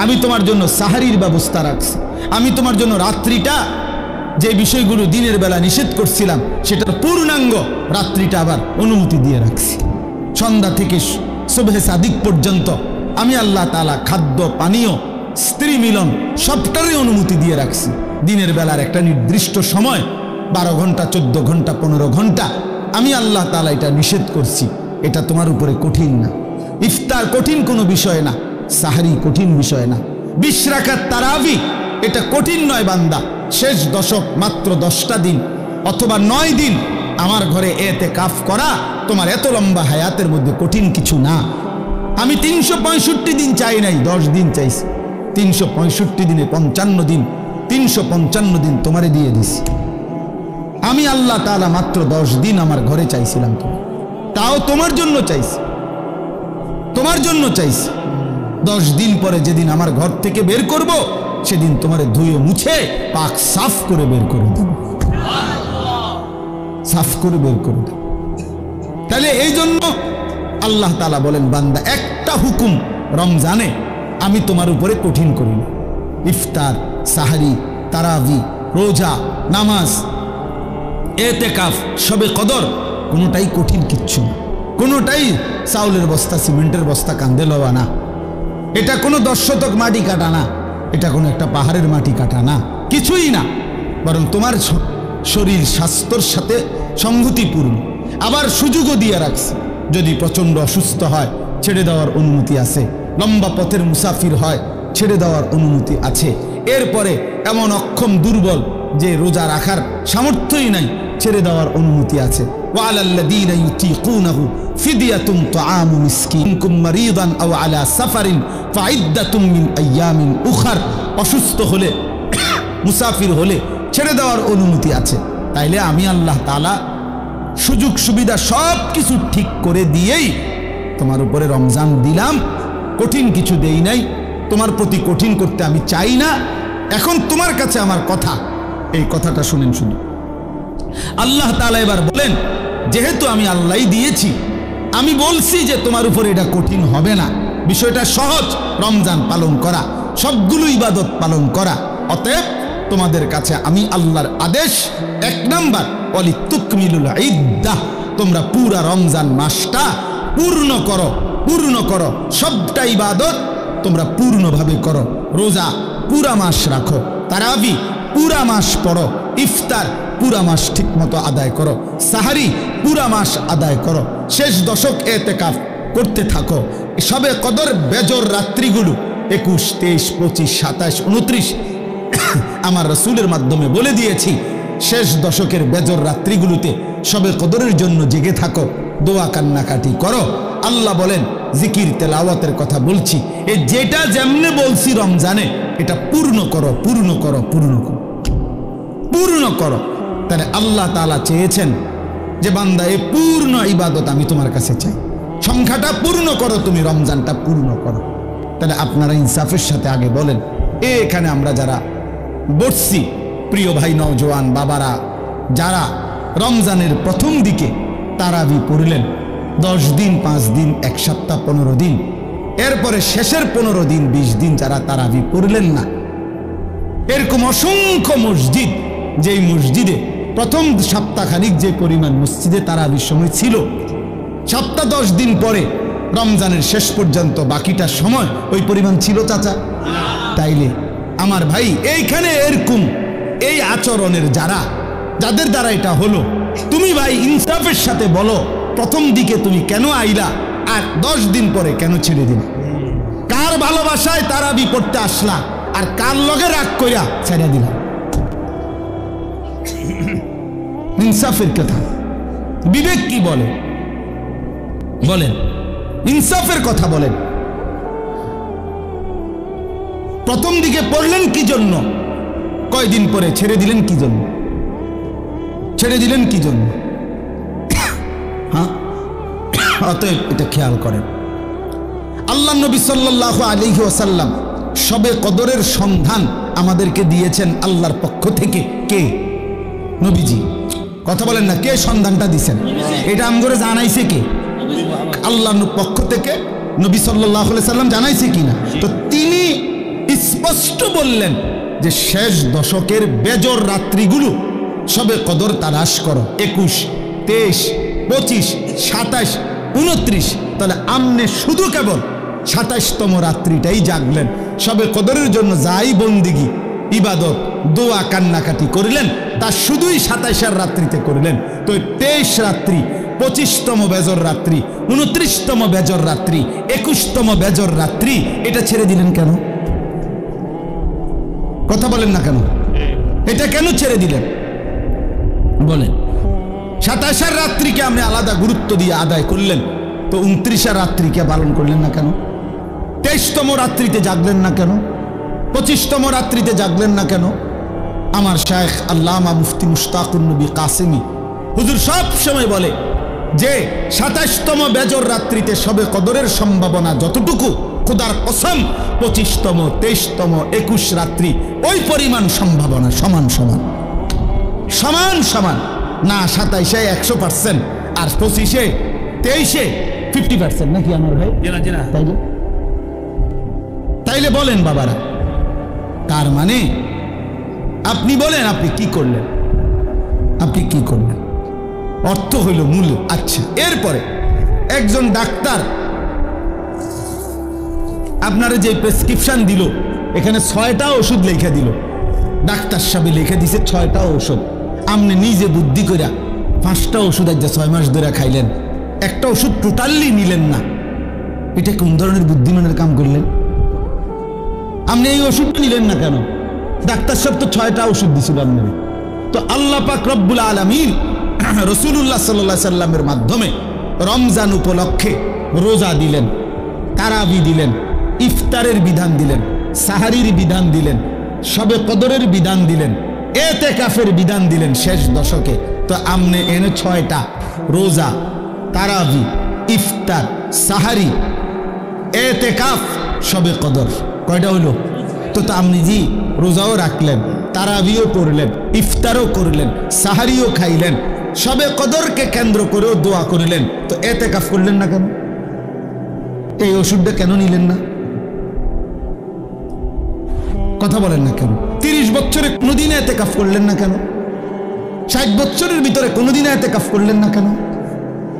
আমি তোমার জন্য সাহারির ব্যবস্থা রাখছি, আমি তোমার জন্য রাত্রিটা যে বিষয়গুলো দিনের বেলা নিষেধ করছিলাম সেটার পূর্ণাঙ্গ রাত্রিটা আবার অনুমতি দিয়ে রাখছি। সন্ধ্যা থেকে সুবহে সাদিক পর্যন্ত আমি আল্লাহ তাআলা খাদ্য পানীয় স্ত্রী মিলন সবটারই অনুমতি দিয়ে রাখছি। দিনের বেলার একটা নির্দিষ্ট সময় 12 ঘন্টা 14 ঘন্টা 15 ঘন্টা আমি আল্লাহ তাআলা এটা নিষেধ করছি। এটা তোমার উপরে কঠিন না। ইফতার কঠিন কোনো বিষয় না, সাহরি কঠিন বিষয় না, 20 রাকাত তারাবি এটা কঠিন নয় বান্দা। শেষ দশক মাত্র 10টা দিন অথবা 9 দিন আমার ঘরে ইতিকাফ করা তোমার এত লম্বা হায়াতের মধ্যে কঠিন কিছু না। আমি 365 দিন চাই নাই, 10 দিন চাইছি। 365 দিনে 55 দিন, 355 দিন তোমারে দিয়ে দিছি। আমি আল্লাহ তাআলা মাত্র 10 দিন আমার ঘরে চাইছিলাম, তাও তোমার জন্য চাইছি, তোমার জন্য চাইছি। 10 দিন পরে যেদিন আমার ঘর থেকে বের করব সেদিন তোমারে ধুয়ে মুছে পাক সাফ করে বের করে দেব, সাফ করে বের করে দেব। তাহলে এই জন্য আল্লাহ তাআলা বলেন, বান্দা একটা হুকুম রমজানে আমি তোমার উপরে কঠিন করিনি। ইফতার, সাহরি, তারাবি, রোজা, নামাজ, ইতিকাফ, শবে কদর কোনোটাই কঠিন কিচ্ছু না। কোনোটাই চাউলের বস্তা সিমেন্টের বস্তা কান্দে লওয়া না। এটা কোনো 10 শতক মাটি কাটা না, এটা কোনো একটা পাহাড়ের মাটি কাটা না, কিছুই না। বরং তোমার শরীর স্বাস্থ্যর সাথে সংগতিপূর্ণ। আবার সুযোগও দিয়ে রাখছে, যদি প্রচণ্ড অসুস্থ হয় ছেড়ে দেওয়ার অনুমতি আছে, লম্বা পথের মুসাফির হয় ছেড়ে দেওয়ার অনুমতি আছে। এরপরে এমন অক্ষম দুর্বল যে রোজা রাখার সামর্থ্যই নাই, ছেড়ে দেওয়ার অনুমতি আছে। ওয়ালাল্লাযীনা ইউতীকুনাহু ফিদিয়াতুন তুআমু মিসকিন কুম মারিদান আও আলা সাফারিন ফাইদ্দাতুম মিন আইয়ামিন উখার। অসুস্থ হলে মুসাফির হলে ছেড়ে দেওয়ার অনুমতি আছে। তাইলে আমি আল্লাহ তাআলা সুযোগ সুবিধা সব কিছু ঠিক করে দিয়েই তোমার উপরে রমজান দিলাম, কঠিন কিছু দেই নাই। তোমার প্রতি কঠিন করতে আমি চাই না। এখন তোমার কাছে আমার কথা, এই কথাটা শুনেন শুধু। আল্লাহ তাআলা এবার বলেন, যেহেতু আমি আল্লাহই দিয়েছি, আমি বলছি যে তোমার উপরে এটা কঠিন হবে না, বিষয়টা সহজ। রমজান পালন করা, সবগুলো ইবাদত পালন করা। অতএব তোমাদের কাছে আমি আল্লাহর আদেশ, 1 নাম্বার ওয়ালিতুকমিলুল ইদ্দাহ, তোমরা পুরা রমজান মাসটা পূর্ণ করো, পূর্ণ করো। সবটা ইবাদত তোমরা পূর্ণভাবে করো। রোজা পুরা মাস রাখো, তারাবি পুরা মাস পড়ো, ইফতার পুরা মাস ঠিক মতো আদায় করো, সাহারি পুরা মাস আদায় করো, শেষ দশক ইতিকাফ করতে থাকো। সবে কদর বেজর রাত্রিগুলো 21, 23, 25, 27, 29 আমার রাসূলের মাধ্যমে বলে দিয়েছি। শেষ দশকের বেজর রাত্রিগুলোতে সবে কদরের জন্য জেগে থাকো, দোয়া কান্নাকাটি করো। আল্লাহ বলেন, জিকির তেলাওয়াতের কথা বলছি, যেটা যেমনে বলছি রমজানে এটা পূর্ণ করো, পূর্ণ করো, পূর্ণ করো, পূর্ণ করো। তাহলে আল্লাহ তাআলা চেয়েছেন যে বান্দা এই পূর্ণ ইবাদত আমি তোমার কাছে চাই, সংখ্যাটা পূর্ণ করো, তুমি রমজানটা পূর্ণ করো। তাহলে আপনারা ইনসাফের সাথে আগে বলেন, এখানে আমরা যারা বসছি, প্রিয় ভাই নওজোয়ান বাবারা, যারা রমজানের প্রথম দিকে তারাবি পড়লেন 10 দিন, 5 দিন, 1 সপ্তাহ, 15 দিন, এরপরে শেষের 15 দিন, 20 দিন যারা তারাবি পড়লেন না, এরকম অসংখ্য মসজিদ, যেই মসজিদে প্রথম সপ্তাহখানিক যে পরিমাণ মসজিদে তারাবির সময় ছিল, সপ্তাহ 10 দিন পরে রমজানের শেষ পর্যন্ত বাকিটা সময় ওই পরিমাণ ছিল চাচা? তাইলে আমার ভাই, এইখানে এরকম এই আচরণের যাদের দ্বারা এটা হলো, তুমি ভাই ইনসাফের সাথে বলো, প্রথম দিকে তুমি কেন আইলা আর 10 দিন পরে কেন ছেড়ে দিলা? কার ভালোবাসায় তারাবি পড়তে আসলা আর কার লগে রাগ কইরা ছেড়ে দিলা? ইনসাফের কথা, বিবেক কি বলে? বলেন, ইনসাফের কথা বলেন। প্রথম দিকে পড়লেন কি জন্য? কয়দিন পরে ছেড়ে দিলেন কি জন্য? ছেড়ে দিলেন কি জন্য? হ্যাঁ, অতএব এটা খেয়াল করেন। আল্লাহ নবী সাল্লাল্লাহু আলাইহি ওয়াসাল্লাম শবে কদরের সন্ধান আমাদেরকে দিয়েছেন আল্লাহর পক্ষ থেকে। কে? নবীজি। কথা বলেন না, কে সন্ধানটা দিয়েছেন? এটা আমগরে জানাইছে কে? আল্লাহর পক্ষ থেকে নবী সাল্লাল্লাহু আলাইহি ওয়াসাল্লাম জানাইছে কিনা? তো তিনি স্পষ্ট বললেন যে শেষ দশকের বেজর রাত্রিগুলো শবে কদর তালাশ করো, 21, 23, 25, 27, 29। তাহলে আমনে শুধু কেবল 27তম রাত্রিটাই জাগলেন, সবে কদরের জন্য যাই বন্দিগি ইবাদত দোয়া কান্নাকাটি করিলেন তা শুধুই 27 রাত্রিতে করিলেন। তো 23 রাত্রি, 25তম বেজর রাত্রি, 29তম বেজর রাত্রি, 21তম বেজর রাত্রি এটা ছেড়ে দিলেন কেন? কথা বলেন না কেন? এটা কেন ছেড়ে দিলেন বলেন? 27 রাত্রিকে আপনি আলাদা গুরুত্ব দিয়ে আদায় করলেন, তো 29 রাত্রিকে পালন করলেন না কেন? 23তম রাত্রিতে জাগলেন না কেন? 25তম রাত্রিতে জাগলেন না কেন? আমার শায়েখ আল্লামা মুফতি মুশতাকুন নবী কাসেমি হুজুর সব সময় বলে যে 27তম বেজর রাত্রিতে সবে কদরের সম্ভাবনা যতটুকু, খোদার কসম 25তম, 23তম, 21 রাত্রি ওই পরিমাণ সম্ভাবনা সমান সমান সমান সমান না। 27-এ 100% আর 25-এ 23-এ 50% নাকি আমার ভাই? তাইলে বলেন বাবারা, তার মানে আপনি বলেন আপনি কি করলেন? আপনি কি করলেন? অর্থ হইল মূল্য। আচ্ছা, এরপরে একজন ডাক্তার আপনারা যে প্রেসক্রিপশন দিল, এখানে 6টা ওষুধ লিখে দিল, ডাক্তার সাহেব লিখে দিছে 6টা ওষুধ। আপনি নিজে বুদ্ধি করে 5টা ওষুধ আজ 6 মাস ধরে খাইলেন, একটা ওষুধ টোটালি নিলেন না। এটা কোন ধরনের বুদ্ধিমানের কাম করলেন? আপনি এই ওষুধটা নিলেন না কেন? ডাক্তার সাহেব তো 6টা ওষুধ দিছিল আপনার। তো আল্লাহ পাক রব্বুল আলামিন রাসূলুল্লাহ সাল্লাল্লাহু আলাইহি সাল্লামের মাধ্যমে রমজান উপলক্ষে রোজা দিলেন, তারাবি দিলেন, ইফতারের বিধান দিলেন, সাহারির বিধান দিলেন, শবে কদরের বিধান দিলেন, এতেকাফের বিধান দিলেন শেষ দশকে। তো আমনে এনে 6টা রোজা, তারাবি, ইফতার, সাহারি, এতেকাফ, শবে কদর কয়টা হইল? তো আপনি জি রোজাও রাখলেন, তারাবিও করলেন, ইফতারও করলেন, সাহারিও খাইলেন, শবে কদরকে কেন্দ্র করেও দোয়া করলেন, তো এতেকাফ করলেন না কেন? এই ওষুধটা কেন নিলেন না? কথা বলেন না কেন? 30 বছরে কোনোদিন এতেকাফ করলেন না কেন? 60 বছরের ভিতরে কোনোদিন এতেকাফ করলেন না কেন?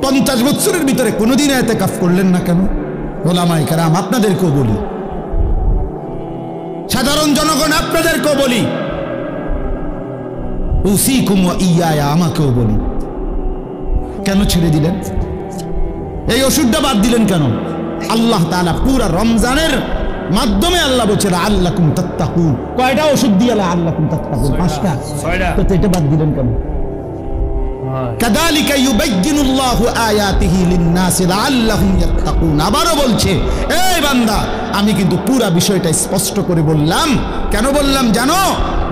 50 বছরের ভিতরে কোনোদিন এতেকাফ করলেন না কেন? ওলামায়ে কেরাম আপনাদেরকেও বলি, সাধারণ জনগণ আপনাদেরকেও বলি, উসিকুম ওয়া ইয়া, আমাকেও বলি, কেন ছেড়ে দিলেন? এই ওষুধটা বাদ দিলেন কেন? আল্লাহ তাআলা পুরা রমজানের মাধ্যমে আল্লাহ বলছে লাআল্লাকুম তাত্তাকুন। কয়টা ওষুধ দিয়ে লাআল্লাকুম তাত্তাকুন? 5টা। তো এটা বাদ দিলেন কেন? কাযালিকা ইউবাইয়িনুল্লাহু আয়াতিহি লিন-নাসি লাআল্লাহুম ইয়াত্তাকুন। আবারও বলছে, এই বান্দা আমি কিন্তু পুরা বিষয়টা স্পষ্ট করে বললাম। কেন বললাম জানো?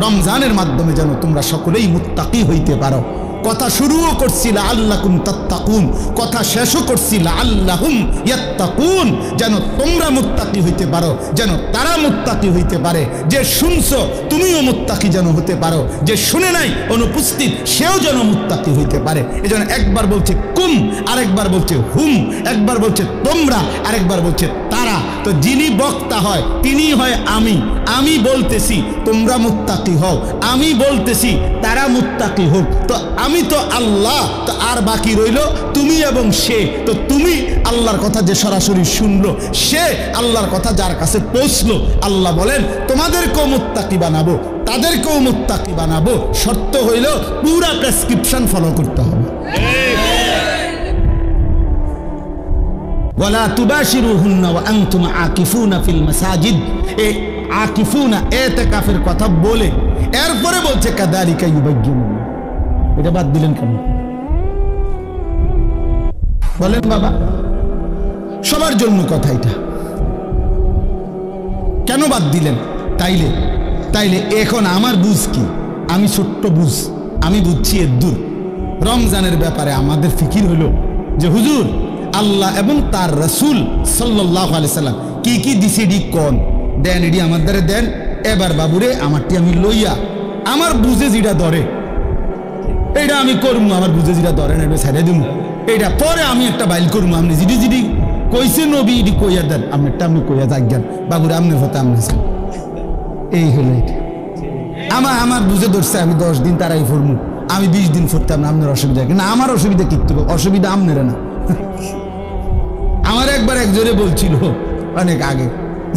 রমজানের মাধ্যমে যেন তোমরা সকলেই মুত্তাকি হইতে পারো। কথা শুরুও করছি লাআল্লাকুম তাত্তাকুন, কথা শেষও করছি লাআল্লাহুম ইয়াত্তাকুন, যেন তোমরা মুত্তাকি হইতে পারো, যেন তারা মুত্তাকি হইতে পারে। যে শুনছো তুমিও মুত্তাকি যেন হতে পারো, যে শুনে নাই অনুপস্থিত সেও যেন মুত্তাকি হইতে পারে। এজন্য একবার বলছে কুম, আরেকবার বলছে হুম, একবার বলছে তোমরা, আরেকবার বলছে তারা। তো যিনি বক্তা হয় তিনি হয় আমি। আমি বলতেছি তোমরা মুত্তাকি হও, আমি বলতেছি তারা মুত্তাকি হোক। তো আমি তো আল্লাহ, তো আর বাকি রইল তুমি এবং সে। তো তুমি আল্লাহর কথা যে সরাসরি শুনলো, সে আল্লাহর কথা যার কাছে পৌঁছলো, আল্লাহ বলেন তোমাদেরকেও মুত্তাকি বানাবো, তাদেরকেও মুত্তাকি বানাবো। শর্ত হইল পুরা প্রেসক্রিপশন ফলো করতে হবে। ওয়ালা তুবাশিরুহুন্না ওয়া আনতুম আকিফুনা ফিল মাসাজিদ। এই আকিফুনা ইতিকাফের কথা বলে এরপরে বলছে কাযালিকা ইউবাইয়িনুল্লাহ। এটা বাদ দিলেন কেন বলেন বাবা? সবার জন্য কথা এটা, কেন বাদ দিলেন? তাইলে এখন আমার বুঝ কি? আমি ছোট্ট বুঝ, আমি বুঝছি এর দূর। রমজানের ব্যাপারে আমাদের ফিকির হলো যে হুজুর আল্লাহ এবং তার রাসূল সাল্লাল্লাহু আলাইহি সাল্লাম কি কি দিছে ডি কোন দেন, এডি আমার দ্বারে দেন। এবার বাবুরে আমারটি আমি লইয়া আমার বুঝে যেটা ধরে এইটা আমি করবো, আমার বুঝে যেটা ধরে না এটা ছেড়ে দিব। এইটা পরে আমি একটা বাইল করবো, আপনি জিডি জিডি কইছে নবী ইডি কইয়া দেন, আপনারটা আপনি কইয়া যাজ্ঞান বাবুরে আপনার হতে আপনি। এই হলো এটা। আমার বুঝে ধরছে আমি 10 দিন তারাই ফরমু, আমি 20 দিন ফরতাম না, আপনার অসুবিধা না। আমার অসুবিধা কিচ্ছু, অসুবিধা আপনারা না। আমার একবার একজনে বলছিল অনেক আগে,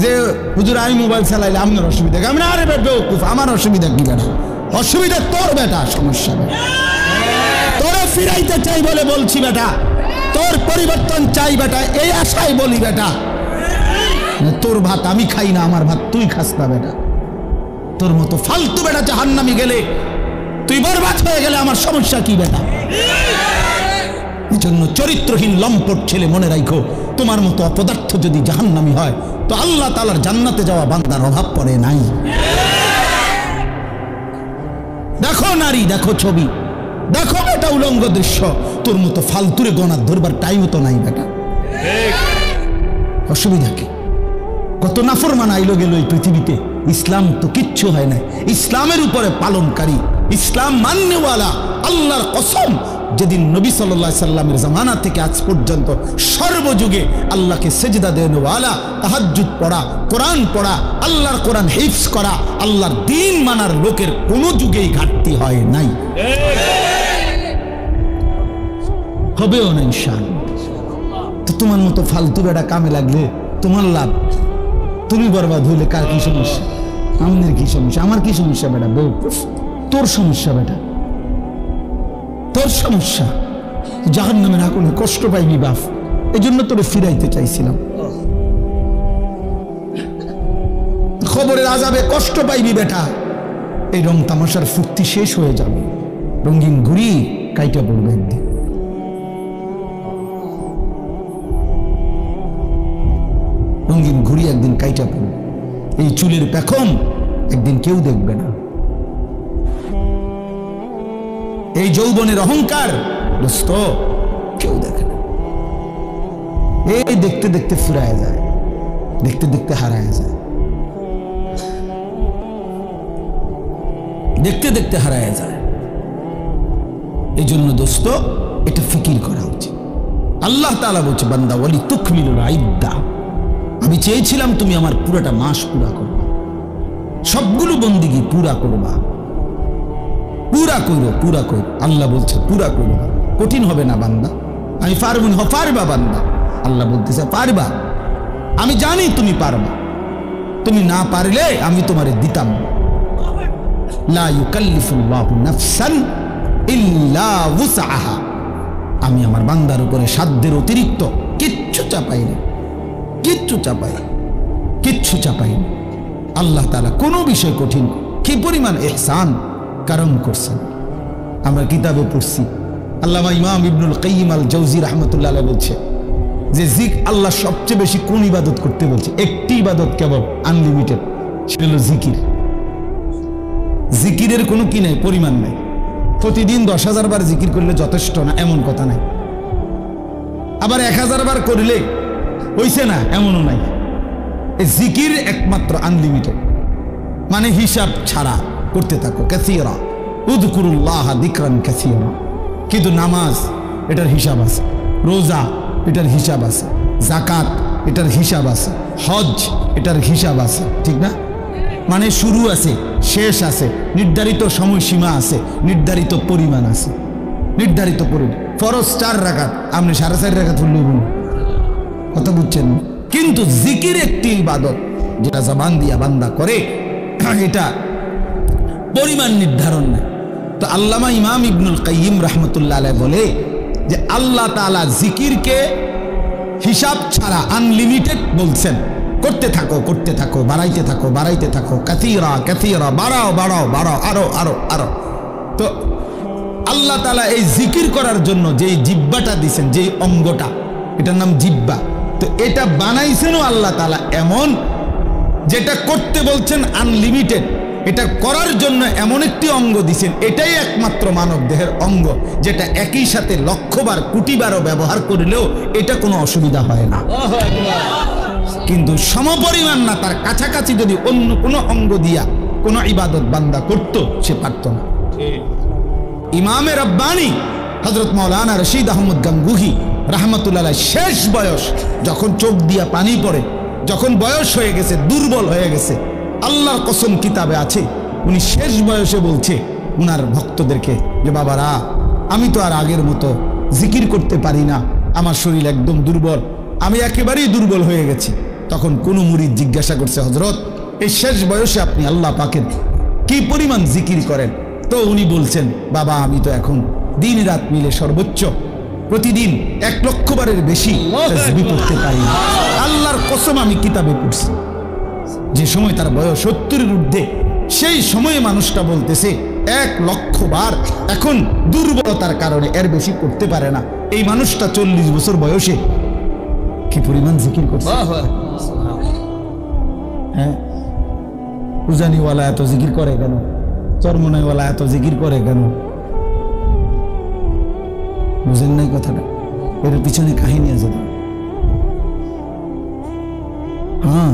যে হুজুর আমি মোবাইল চালাইলে আপনার অসুবিধা, আমি না, আরে বেকুফ, আমার অসুবিধা কি বেটা? অসুবিধা তোর বেটা, সমস্যা বেটা। তোরা ফিরাইতে চাই বলে বলছি বেটা, তোর পরিবর্তন চাই বেটা, এই আশায় বলি বেটা। তোর ভাত আমি খাই না, আমার ভাত তুই খাস না বেটা। তোর মতো ফালতু বেটা জাহান্নামে গেলে, তুই বরবাদ হয়ে গেলে আমার সমস্যা কি বেটা? এই জন্য চরিত্রহীন লম্পট ছেলে মনে রাখো, তোমার মতো অপদার্থ যদি জাহান্নামী হয় তো আল্লাহ তাআলার জান্নাতে যাওয়া বান্দার অভাব পড়ে নাই। দেখো নারী, দেখো ছবি, দেখো এটা উলঙ্গ দৃশ্য, তোর মতো ফালতুরে গণার ধরবার টাইম তো নাই বেটা। অসুবিধা কি? কত নাফরমান আইলো গেল এই পৃথিবীতে, ইসলাম তো কিচ্ছু হয় না। ইসলামের উপরে পালনকারী, ইসলাম মান্যওয়ালা, আল্লাহর কসম, যেদিন নবী সাল্লাল্লাহু আলাইহি সাল্লামের জামানা থেকে আজ পর্যন্ত সর্বযুগে আল্লাহকে সেজদা দেওয়ালা, তাহাজ্জুদ পড়া, কোরআন পড়া, আল্লাহর কোরআন হিফজ করা, আল্লাহর দ্বীন মানার লোকের কোন যুগেই ঘাটতি হয় নাই, হবেও না ইনশাআল্লাহ। তো তোমার মতো ফালতু বেটা কামে লাগলে তোমার লাভ, তুমি বরবাদ হইলে কার কি সমস্যা? আমাদের কি সমস্যা? আমার কি সমস্যা বেটা? বেউকুফ, তোর সমস্যা বেটা, তোর সমস্যা। জাহান্নামের আগুনে কষ্ট পাইবি বাপ, এই জন্য তোরে ফিরাইতে চাইছিলাম। খবরের আযাবে কষ্ট পাইবি বেটা, এই রং তামাশার ফুর্তি শেষ হয়ে যাবে, রঙিন ঘুড়ি কাইটা পড়বে একদিন। রঙিন ঘুড়ি একদিন কাইটা পড়বে, এই চুলের পেখম একদিন কেউ দেখবে না, এই যৌবনের অহংকার দোস্ত কেউ দেখে না। এই দেখতে দেখতে ফুরায় যায়, দেখতে দেখতে হারায় যায়, দেখতে দেখতে হারায় যায়। এই জন্য দোস্ত এটা ফিকির করা উচিত। আল্লাহ তাআলা বলছে, বান্দা ওয়ালি তুকমিলুল ইদ্দা, আমি চেয়েছিলাম তুমি আমার পুরোটা মাস পুরা করবা, সবগুলো বন্দিগি পুরা করবা, পুরা করো, পুরা করো। আল্লাহ বলছে পুরা করো, কঠিন হবে না বান্দা, আমি পারবো না। পারবা বান্দা, আল্লাহ বলতেছে পারবা, আমি জানি তুমি পারবা, তুমি না পারলে আমি তোমারে দিতাম। লা ইউকাল্লিফুল্লাহু নাফসান ইল্লা উসআহা, আমি আমার বান্দার উপরে সাধ্যের অতিরিক্ত কিচ্ছু চাপাই না, কিচ্ছু চাপাই, কিচ্ছু চাপাই না। আল্লাহ তাআলা কোনো বিষয় কঠিন, কি পরিমাণ ইহসান কারণ করছেন। আমরা কিতাবে পড়ছি, আল্লামা ইমাম ইবনুল কাইয়িম আল জাওজি রাহমাতুল্লাহ আলাইহি বলছে যে আল্লাহ সবচেয়ে বেশি কোন ইবাদত করতে বলছে? একটি ইবাদত কেবল, আনলিমিটেড, সেটা হলো জিকির। জিকিরের কোনো কি নাই, পরিমাণ নাই। প্রতিদিন 10,000 বার জিকির করলে যথেষ্ট না এমন কথা নাই, আবার 1000 বার করলে হইছে না এমনও নাই। এই জিকির একমাত্র আনলিমিটেড, মানে হিসাব ছাড়া করতে থাকো। কাসীরা উযকুরুল্লাহ যিকরান কাসীরা, কিন্তু নামাজ এটার হিসাব আছে, রোজা এটার হিসাব আছে, যাকাত এটার হিসাব আছে, হজ এটার হিসাব আছে, ঠিক না? মানে শুরু আছে, শেষ আছে, নির্ধারিত সময়সীমা আছে, নির্ধারিত পরিমাণ আছে, নির্ধারিত পরিমাণ। ফরজ 4 রাকাত, আপনি 4.5 রাকাত পড়লেও কথা বুঝছেন। কিন্তু জিকির একটি ইবাদত যেটা জবান দিয়া বান্দা করে, এটা পরিমাণ নির্ধারণ নাই। তো আল্লামা ইমাম ইবনুল কাইয়িম রাহমাতুল্লাহ আলাইহি বলে যে আল্লাহ তাআলা জিকিরকে হিসাব ছাড়া আনলিমিটেড বলছেন, করতে থাকো, করতে থাকো, বাড়াইতে থাকো, বাড়াইতে থাকো, কাসীরা কাসীরা, বাড়াও বাড়াও বাড়াও, আরো আরো আরো। তো আল্লাহ তাআলা এই জিকির করার জন্য যেই জিহ্বাটা দিয়েছেন, যেই অঙ্গটা, এটার নাম জিহ্বা, তো এটা বানাইছেনও আল্লাহ তাআলা এমন, যেটা করতে বলছেন আনলিমিটেড, এটা করার জন্য এমন একটি অঙ্গ দিয়েছেন, এটাই একমাত্র মানব দেহের অঙ্গ যেটা একই সাথে লক্ষবার কোটিবারও ব্যবহার করলেও এটা কোনো অসুবিধা হয় না। কিন্তু সমপরিমাণ না, তার কাছাকাছি যদি অন্য কোনো অঙ্গ দিয়া কোনো ইবাদত বান্দা করত, সে পারত না। ইমামে রব্বানি হযরত মাওলানা রশিদ আহমদ গাঙ্গুহি রাহমাতুল্লাহ আলাইহি শেষ বয়স, যখন চোখ দিয়া পানি পড়ে, যখন বয়স হয়ে গেছে, দুর্বল হয়ে গেছে, আল্লাহর কসম কিতাবে আছে, উনি শেষ বয়সে বলছে উনার ভক্তদেরকে যে বাবারা, আমি তো আর আগের মতো জিকির করতে পারি না, আমার শরীর একদম দুর্বল, আমি একেবারেই দুর্বল হয়ে গেছি, তখন কোন মুরিদ জিজ্ঞাসা করছে, হযরত এই শেষ বয়সে আপনি আল্লাহ পাকের কি পরিমাণ জিকির করেন? তো উনি বলছেন, বাবা আমি তো এখন দিন রাত মিলে সর্বোচ্চ প্রতিদিন 1 লক্ষ বারের বেশি তাসবিহ পড়তে পারি। আল্লাহর কসম আমি কিতাবে পড়ছি, যে সময় তার বয়স 70-এর ঊর্ধ্বে, সেই সময়ে মানুষটা বলতেছে 1 লক্ষ বার। এখন দুর্বলতার কারণে এর বেশি করতে পারে না। এই মানুষটা 40 বছর বয়সে কি পরিমাণ জিকির করছে। হ্যাঁ, উজানিওয়ালা এত জিকির করে কেন? চরমনাইওয়ালা এত জিকির করে কেন? বুঝেন নাই কথাটা? এর পিছনে কাহিনী আছে। হ্যাঁ,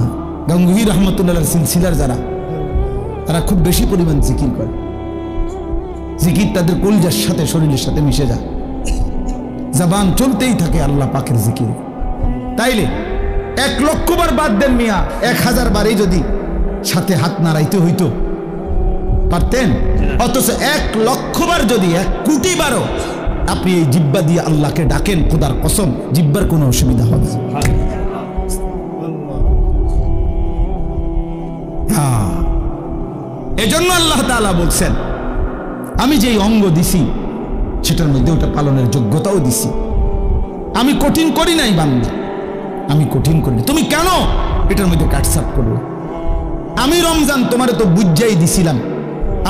গাঙ্গুহি রহমতুল্লাহ সিলসিলার যারা, তারা খুব বেশি পরিমাণ জিকির করে। জিকির তাদের কলিজার সাথে, শরীরের সাথে মিশে যায়, জবান চলতেই থাকে আল্লাহ পাকের জিকির। তাইলে 1 লক্ষ বার বাদ দেন মিয়া, 1000 বারেই যদি সাথে হাত নাড়াইতে হইতো পারতেন। অথচ 1 লক্ষ বার যদি 1 কোটি বারও আপনি এই জিব্বা দিয়ে আল্লাহকে ডাকেন, খোদার কসম জিব্বার কোনো অসুবিধা হবে না। এজন্য আল্লাহ তাআলা বলছেন, আমি যেই অঙ্গ দিছি সেটার মধ্যে ওটা পালনের যোগ্যতাও দিছি। আমি কঠিন করি নাই বান্দা, আমি কঠিন করি। তুমি কেন এটার মধ্যে কাটছাট করলো? আমি রমজান তোমারে তো বুঝাই দিছিলাম,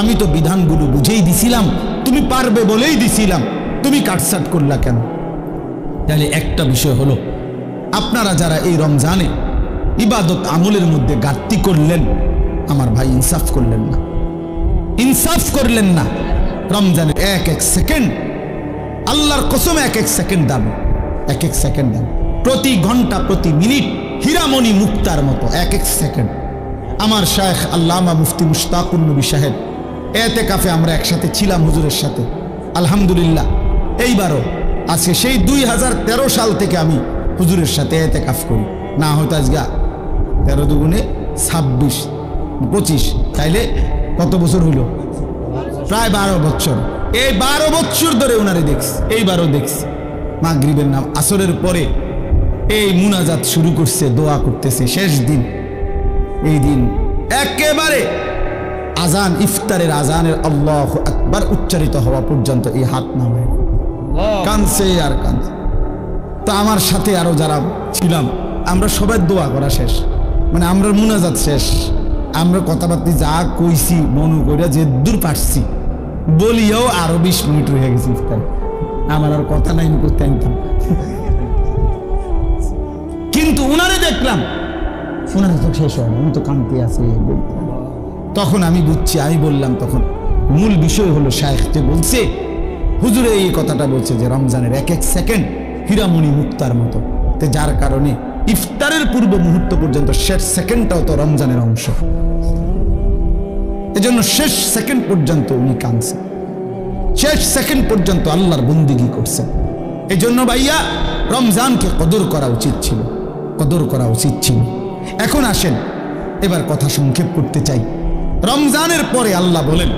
আমি তো বিধানগুলো বুঝেই দিছিলাম, তুমি পারবে বলেই দিছিলাম, তুমি কাটছাট করলা কেন? তাহলে একটা বিষয় হলো, আপনারা যারা এই রমজানে ইবাদত আমলের মধ্যে ঘাটতি করলেন, আমার ভাই ইনসাফ করলেন না, ইনসাফ করলেন না। রমজানের 1 সেকেন্ড, আল্লাহর কসম 1 সেকেন্ড দাম, 1 সেকেন্ড দাম, প্রতি ঘন্টা প্রতি মিনিট হীরামণি মুক্তার মতো 1 সেকেন্ড। আমার শায়েখ আল্লামা মুফতি মুশতাকুন নবী সাহেব এতেকাফে আমরা একসাথে ছিলাম হুজুরের সাথে, আলহামদুলিল্লাহ। এইবারও আছে, সেই 2013 সাল থেকে আমি হুজুরের সাথে এতেকাফ করি। না হয়তো আজকে 13 দুগুণে 26, 25, তাইলে কত বছর হইল? প্রায় 12 বছর। এই 12 বছর ধরে ওনারে দেখছি, এইবারও দেখছি। মাগরিবের নাম আসরের পরে এই মুনাজাত শুরু করছে, দোয়া করতেছে। শেষ দিন, এই দিন একেবারে আজান, ইফতারের আজানের আল্লাহু আকবার উচ্চারিত হওয়া পর্যন্ত এই হাত নামায় কানছে আর কানছে। তো আমার সাথে আরো যারা ছিলাম, আমরা সবাই দোয়া করা শেষ, মানে আমরা মুনাজাত শেষ, আমরা কথাবার্তা যা কইছি মনে করে যে দূর পারছি বলিও আরো 20 মিনিট হয়ে গেছে ইফতার। আমার আর কথা নাই, আমি করতে আনতাম। কিন্তু উনারে দেখলাম, উনারে তো শেষ হয় না, উনি তো কানতে আছে। তখন আমি বুঝছি, আমি বললাম, তখন মূল বিষয় হলো শায়েখ যে বলছে, হুজুরে এই কথাটা বলছে যে রমজানের 1 সেকেন্ড হীরামণি মুক্তার মতো, যার কারণে ইফতারের পূর্ব মুহূর্ত পর্যন্ত শেষ সেকেন্ডটাও তো রমজানের অংশ। এজন্য শেষ সেকেন্ড পর্যন্ত উনি কাঁদছেন, শেষ সেকেন্ড পর্যন্ত আল্লাহর বন্দিগি করছেন। এজন্য ভাইয়া রমজানকে কদর করা উচিত ছিল, কদর করা উচিত ছিল। এখন আসেন, এবার কথা সংক্ষেপ করতে চাই। রমজানের পরে আল্লাহ বলেন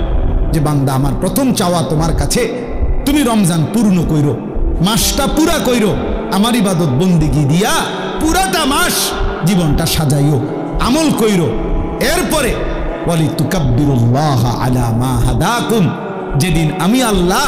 যে বান্দা আমার প্রথম চাওয়া তোমার কাছে, তুমি রমজান পূর্ণ কইরো, মাসটা পুরা কইরো, আমার ইবাদত বন্দিগি দিয়া পুরাটা মাস জীবনটা সাজাইও, আমল কইরো। এরপরে ওয়ালি তুকাব্বিরুল্লাহ আলা মা হাদাকুম, যেদিন আমি আল্লাহ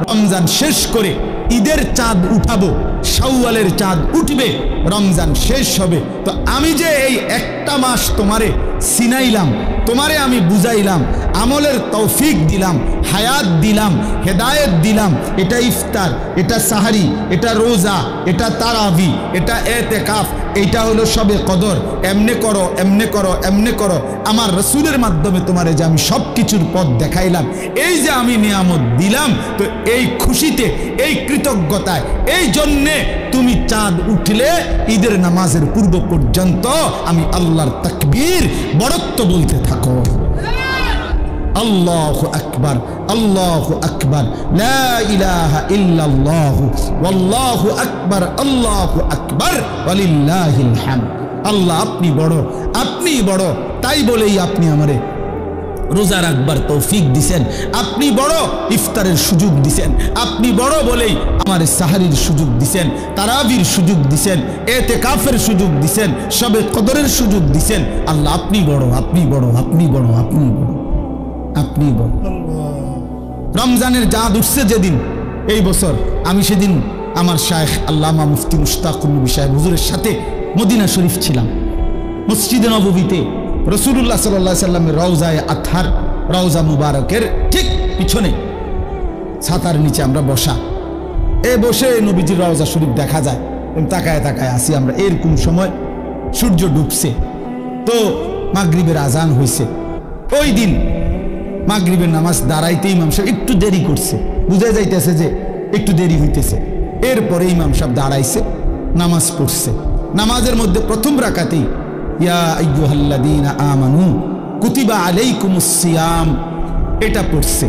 রমজান শেষ করে ঈদের চাঁদ উঠাবো, শাওয়ালের চাঁদ উঠবে, রমজান শেষ হবে, তো আমি যে এই একটা মাস তোমারে সিনাইলাম, তোমারে আমি বুঝাইলাম, আমলের তৌফিক দিলাম, হায়াত দিলাম, হেদায়েত দিলাম, এটা ইফতার, এটা সাহারি, এটা রোজা, এটা তারাবি, এটা এতেকাফ, এটা হলো সবে কদর, এমনে করো, এমনে করো, এমনে করো। আমার রসুলের মাধ্যমে তোমারে যে আমি সব কিছুর পথ দেখাইলাম, এই যে আমি নিয়ামত দিলাম, তো এই খুশিতে, এই কৃতজ্ঞতায়, এই জন্যে তুমি চাঁদ উঠলে ঈদের নামাজের পূর্ব পর্যন্ত আমি আল্লাহর তাকবীর বড়ত্ব বলতে থাকো। আল্লাহু আকবার, আল্লাহু আকবার, লা ইলাহা ইল্লাল্লাহু ওয়াল্লাহু আকবার, আল্লাহু আকবার ওয়ালিল্লাহিল হামদ। আল্লাহ আপনি বড়, আপনি বড়, তাই বলেই আপনি আমারে রোজা রাখবার তৌফিক দিছেন, আপনি বড় ইফতারের সুযোগ দিছেন, আপনি বড় বলেই আমার সাহারির সুযোগ দিছেন, তারাবির সুযোগ দিছেন, এতেকাফের সুযোগ দিছেন, শবে কদরের সুযোগ দিছেন। আল্লাহ আপনি বড়, আপনি বড়, আপনি বড়, আপনি বড়, আপনি বড়। রমজানের চাঁদ উঠছে যেদিন এই বছর, আমি সেদিন আমার শায়েখ আল্লামা মুফতি মুশতাকুর নবী সাহেব হুজুরের সাথে মদিনা শরীফ ছিলাম। মসজিদে নববীতে রাসূলুল্লাহ সাল্লাল্লাহু আলাইহি সাল্লামের রওজায়ে আতহার, রওজা মুবারকের ঠিক পিছনে ছাতার নিচে আমরা বসা। বসে নবীজির রওজা শরীফ দেখা যায়, তাকায় তাকায় আসি আমরা। এরকম সময় সূর্য ডুবছে, তো মাগরিবের আজান হয়েছে। ওই দিন মাগরিবের নামাজ দাঁড়াইতে ইমাম সাহেব একটু দেরি করছে, বুঝা যাইতেছে যে একটু দেরি হইতেছে। এরপরে ইমাম সাহেব দাঁড়াইছে, নামাজ পড়ছে। নামাজের মধ্যে প্রথম রাকাতেই ইয়া আইয়ুহাল্লাযীনা আমানু কুতিবা আলাইকুমুস সিয়াম এটা পড়ছে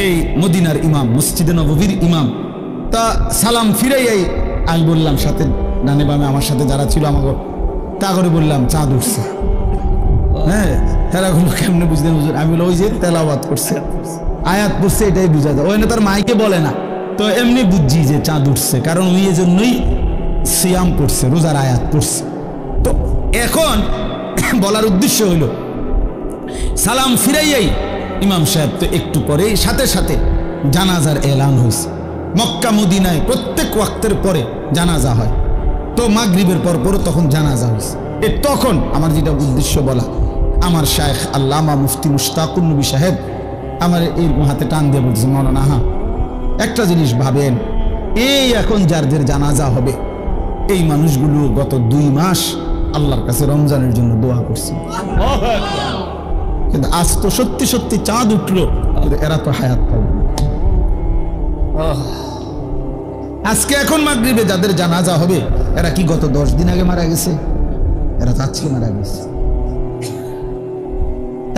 এই মদিনার ইমাম, মসজিদে নববীর ইমাম। তা সালাম ফিরাইয়াই আমি বললাম সাথে ডানে বামে আমার সাথে যারা ছিল আমাকে, তা করে বললাম চাঁদ উঠছে। হ্যাঁ, হেরাগুলো কেমনে বুঝলেন হুজুর? আমি বলি ওই যে তেলাওয়াত করছে, আয়াত পড়ছে, এটাই বুঝা যায়। ওই না তার মাইকে বলে না, তো এমনি বুঝছি যে চাঁদ উঠছে, কারণ ওই জন্যই সিয়াম পড়ছে, রোজার আয়াত পড়ছে। তো এখন বলার উদ্দেশ্য হইল সালাম ফিরাইয়াই ইমাম সাহেব তো একটু পরে সাথে সাথে জানাজার এলান হয়েছে। মক্কা মদিনায় প্রত্যেক ওয়াক্তের পরে জানাজা হয়, তো মাগরিবের পর পর তখন জানাজা হয়েছে। তখন আমার যেটা উদ্দেশ্য বলা, আমার শায়েখ আল্লামা মুফতি মুশতাকুর নবী সাহেব আমার এই হাতে টান দিয়ে বলছে, মৌলানা হ্যাঁ একটা জিনিস ভাবেন, এই এখন যাদের জানাজা হবে এই মানুষগুলো গত 2 মাস আল্লাহর কাছে রমজানের জন্য দোয়া করছে, কিন্তু আজ তো সত্যি সত্যি চাঁদ উঠলো, এরা তো হায়াত পাবে। আজকে এখন মাগরিবে যাদের জানাজা হবে এরা কি গত 10 দিন আগে মারা গেছে? এরা তো আজকে মারা গেছে।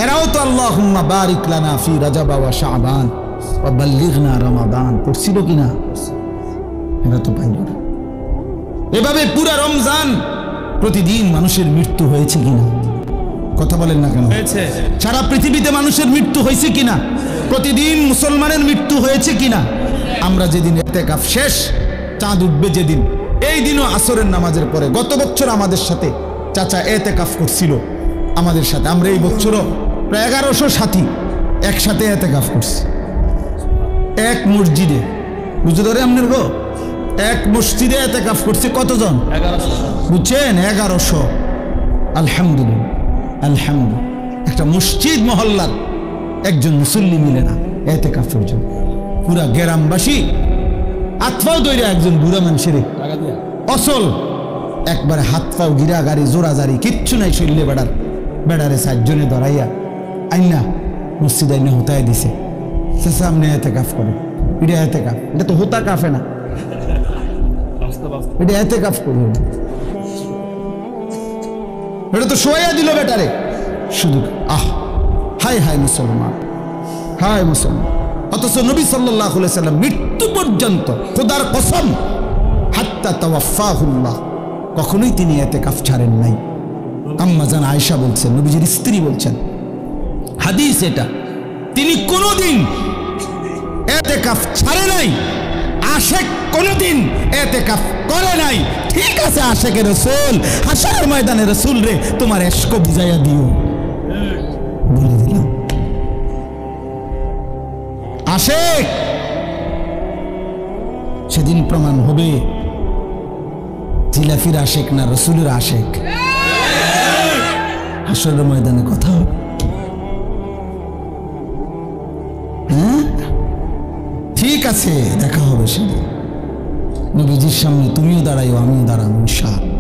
এরাও তো আল্লাহুম্মা বারিক লানা ফি রাজাব ওয়া শাবান ওয়া বাল্লিগনা রমাদান পড়ছিল কিনা? এরা তো পাইল না। এভাবে পুরা রমজান প্রতিদিন মানুষের মৃত্যু হয়েছে কিনা? কথা বলেন না কেন? সারা পৃথিবীতে মানুষের মৃত্যু হয়েছে কিনা? প্রতিদিন মুসলমানের মৃত্যু হয়েছে কিনা? আমরা যেদিন ইতিকাফ শেষ, চাঁদ উঠবে যেদিন, এই দিনও আসরের নামাজের পরে গত বছর আমাদের সাথে চাচা ইতিকাফ করছিল আমাদের সাথে। আমরা এই বছরও প্রায় 1100 সাথী একসাথে ইতিকাফ করছি এক মসজিদে। বুঝতে ধরে আপনার গো, এক মসজিদে ইতিকাফ করছে কতজন? 1100। বুঝছেন? 1100। আলহামদুলিল্লাহ, আলহামদুলিল্লাহ। একটা মসজিদ মহল্লার একজন মুসল্লি মিলে না ইতিকাফের জন্য, পুরা গ্রামবাসী আতফাও দইরা একজন বুড়া মানুষের অসল একবারে হাত পাও গিরা গাড়ি জোড়াজারি কিচ্ছু নাই, শরীরে বেড়ারে 4 জনে ধরাইয়া আইনা মসজিদ আইনা হোতায় দিছে। সামনে ইতিকাফ করে, এটা ইতিকাফ, এটা তো হোতা কাফে না, এটা ইতিকাফ করবে, এটা তো শোয়া দিল বেটারে শুধু। হায় হায় মুসলমান, হায় মুসলমান। অথচ নবী সাল্লাল্লাহু আলাইহি সাল্লাম মৃত্যু পর্যন্ত খোদার কসম হাত্তা তাওয়াফাহুল্লাহ কখনোই তিনি ইতিকাফ ছাড়েন নাই। আম্মা জান আয়েশা বলছেন, নবীজির স্ত্রী বলছেন, হাদিস এটা, তিনি কোনোদিন ইতিকাফ ছাড়ে নাই। আশেক কোনোদিন ইতিকাফ করে নাই। ঠিক আছে আশেকে রাসূল, হাশরের ময়দানে রাসূল রে তোমার ইশক বুঝাইয়া দিও, বলে দিলাম। আশেক সেদিন প্রমাণ হবে জিলাফির আশেক না রাসূলের আশেক। হাশরের ময়দানে কথা হবে। হ্যাঁ ঠিক আছে, দেখা হবে সেদিন। নবীজির সামনে তুমিও দাঁড়াইও, আমিও দাঁড়াবো ইনশাআল্লাহ।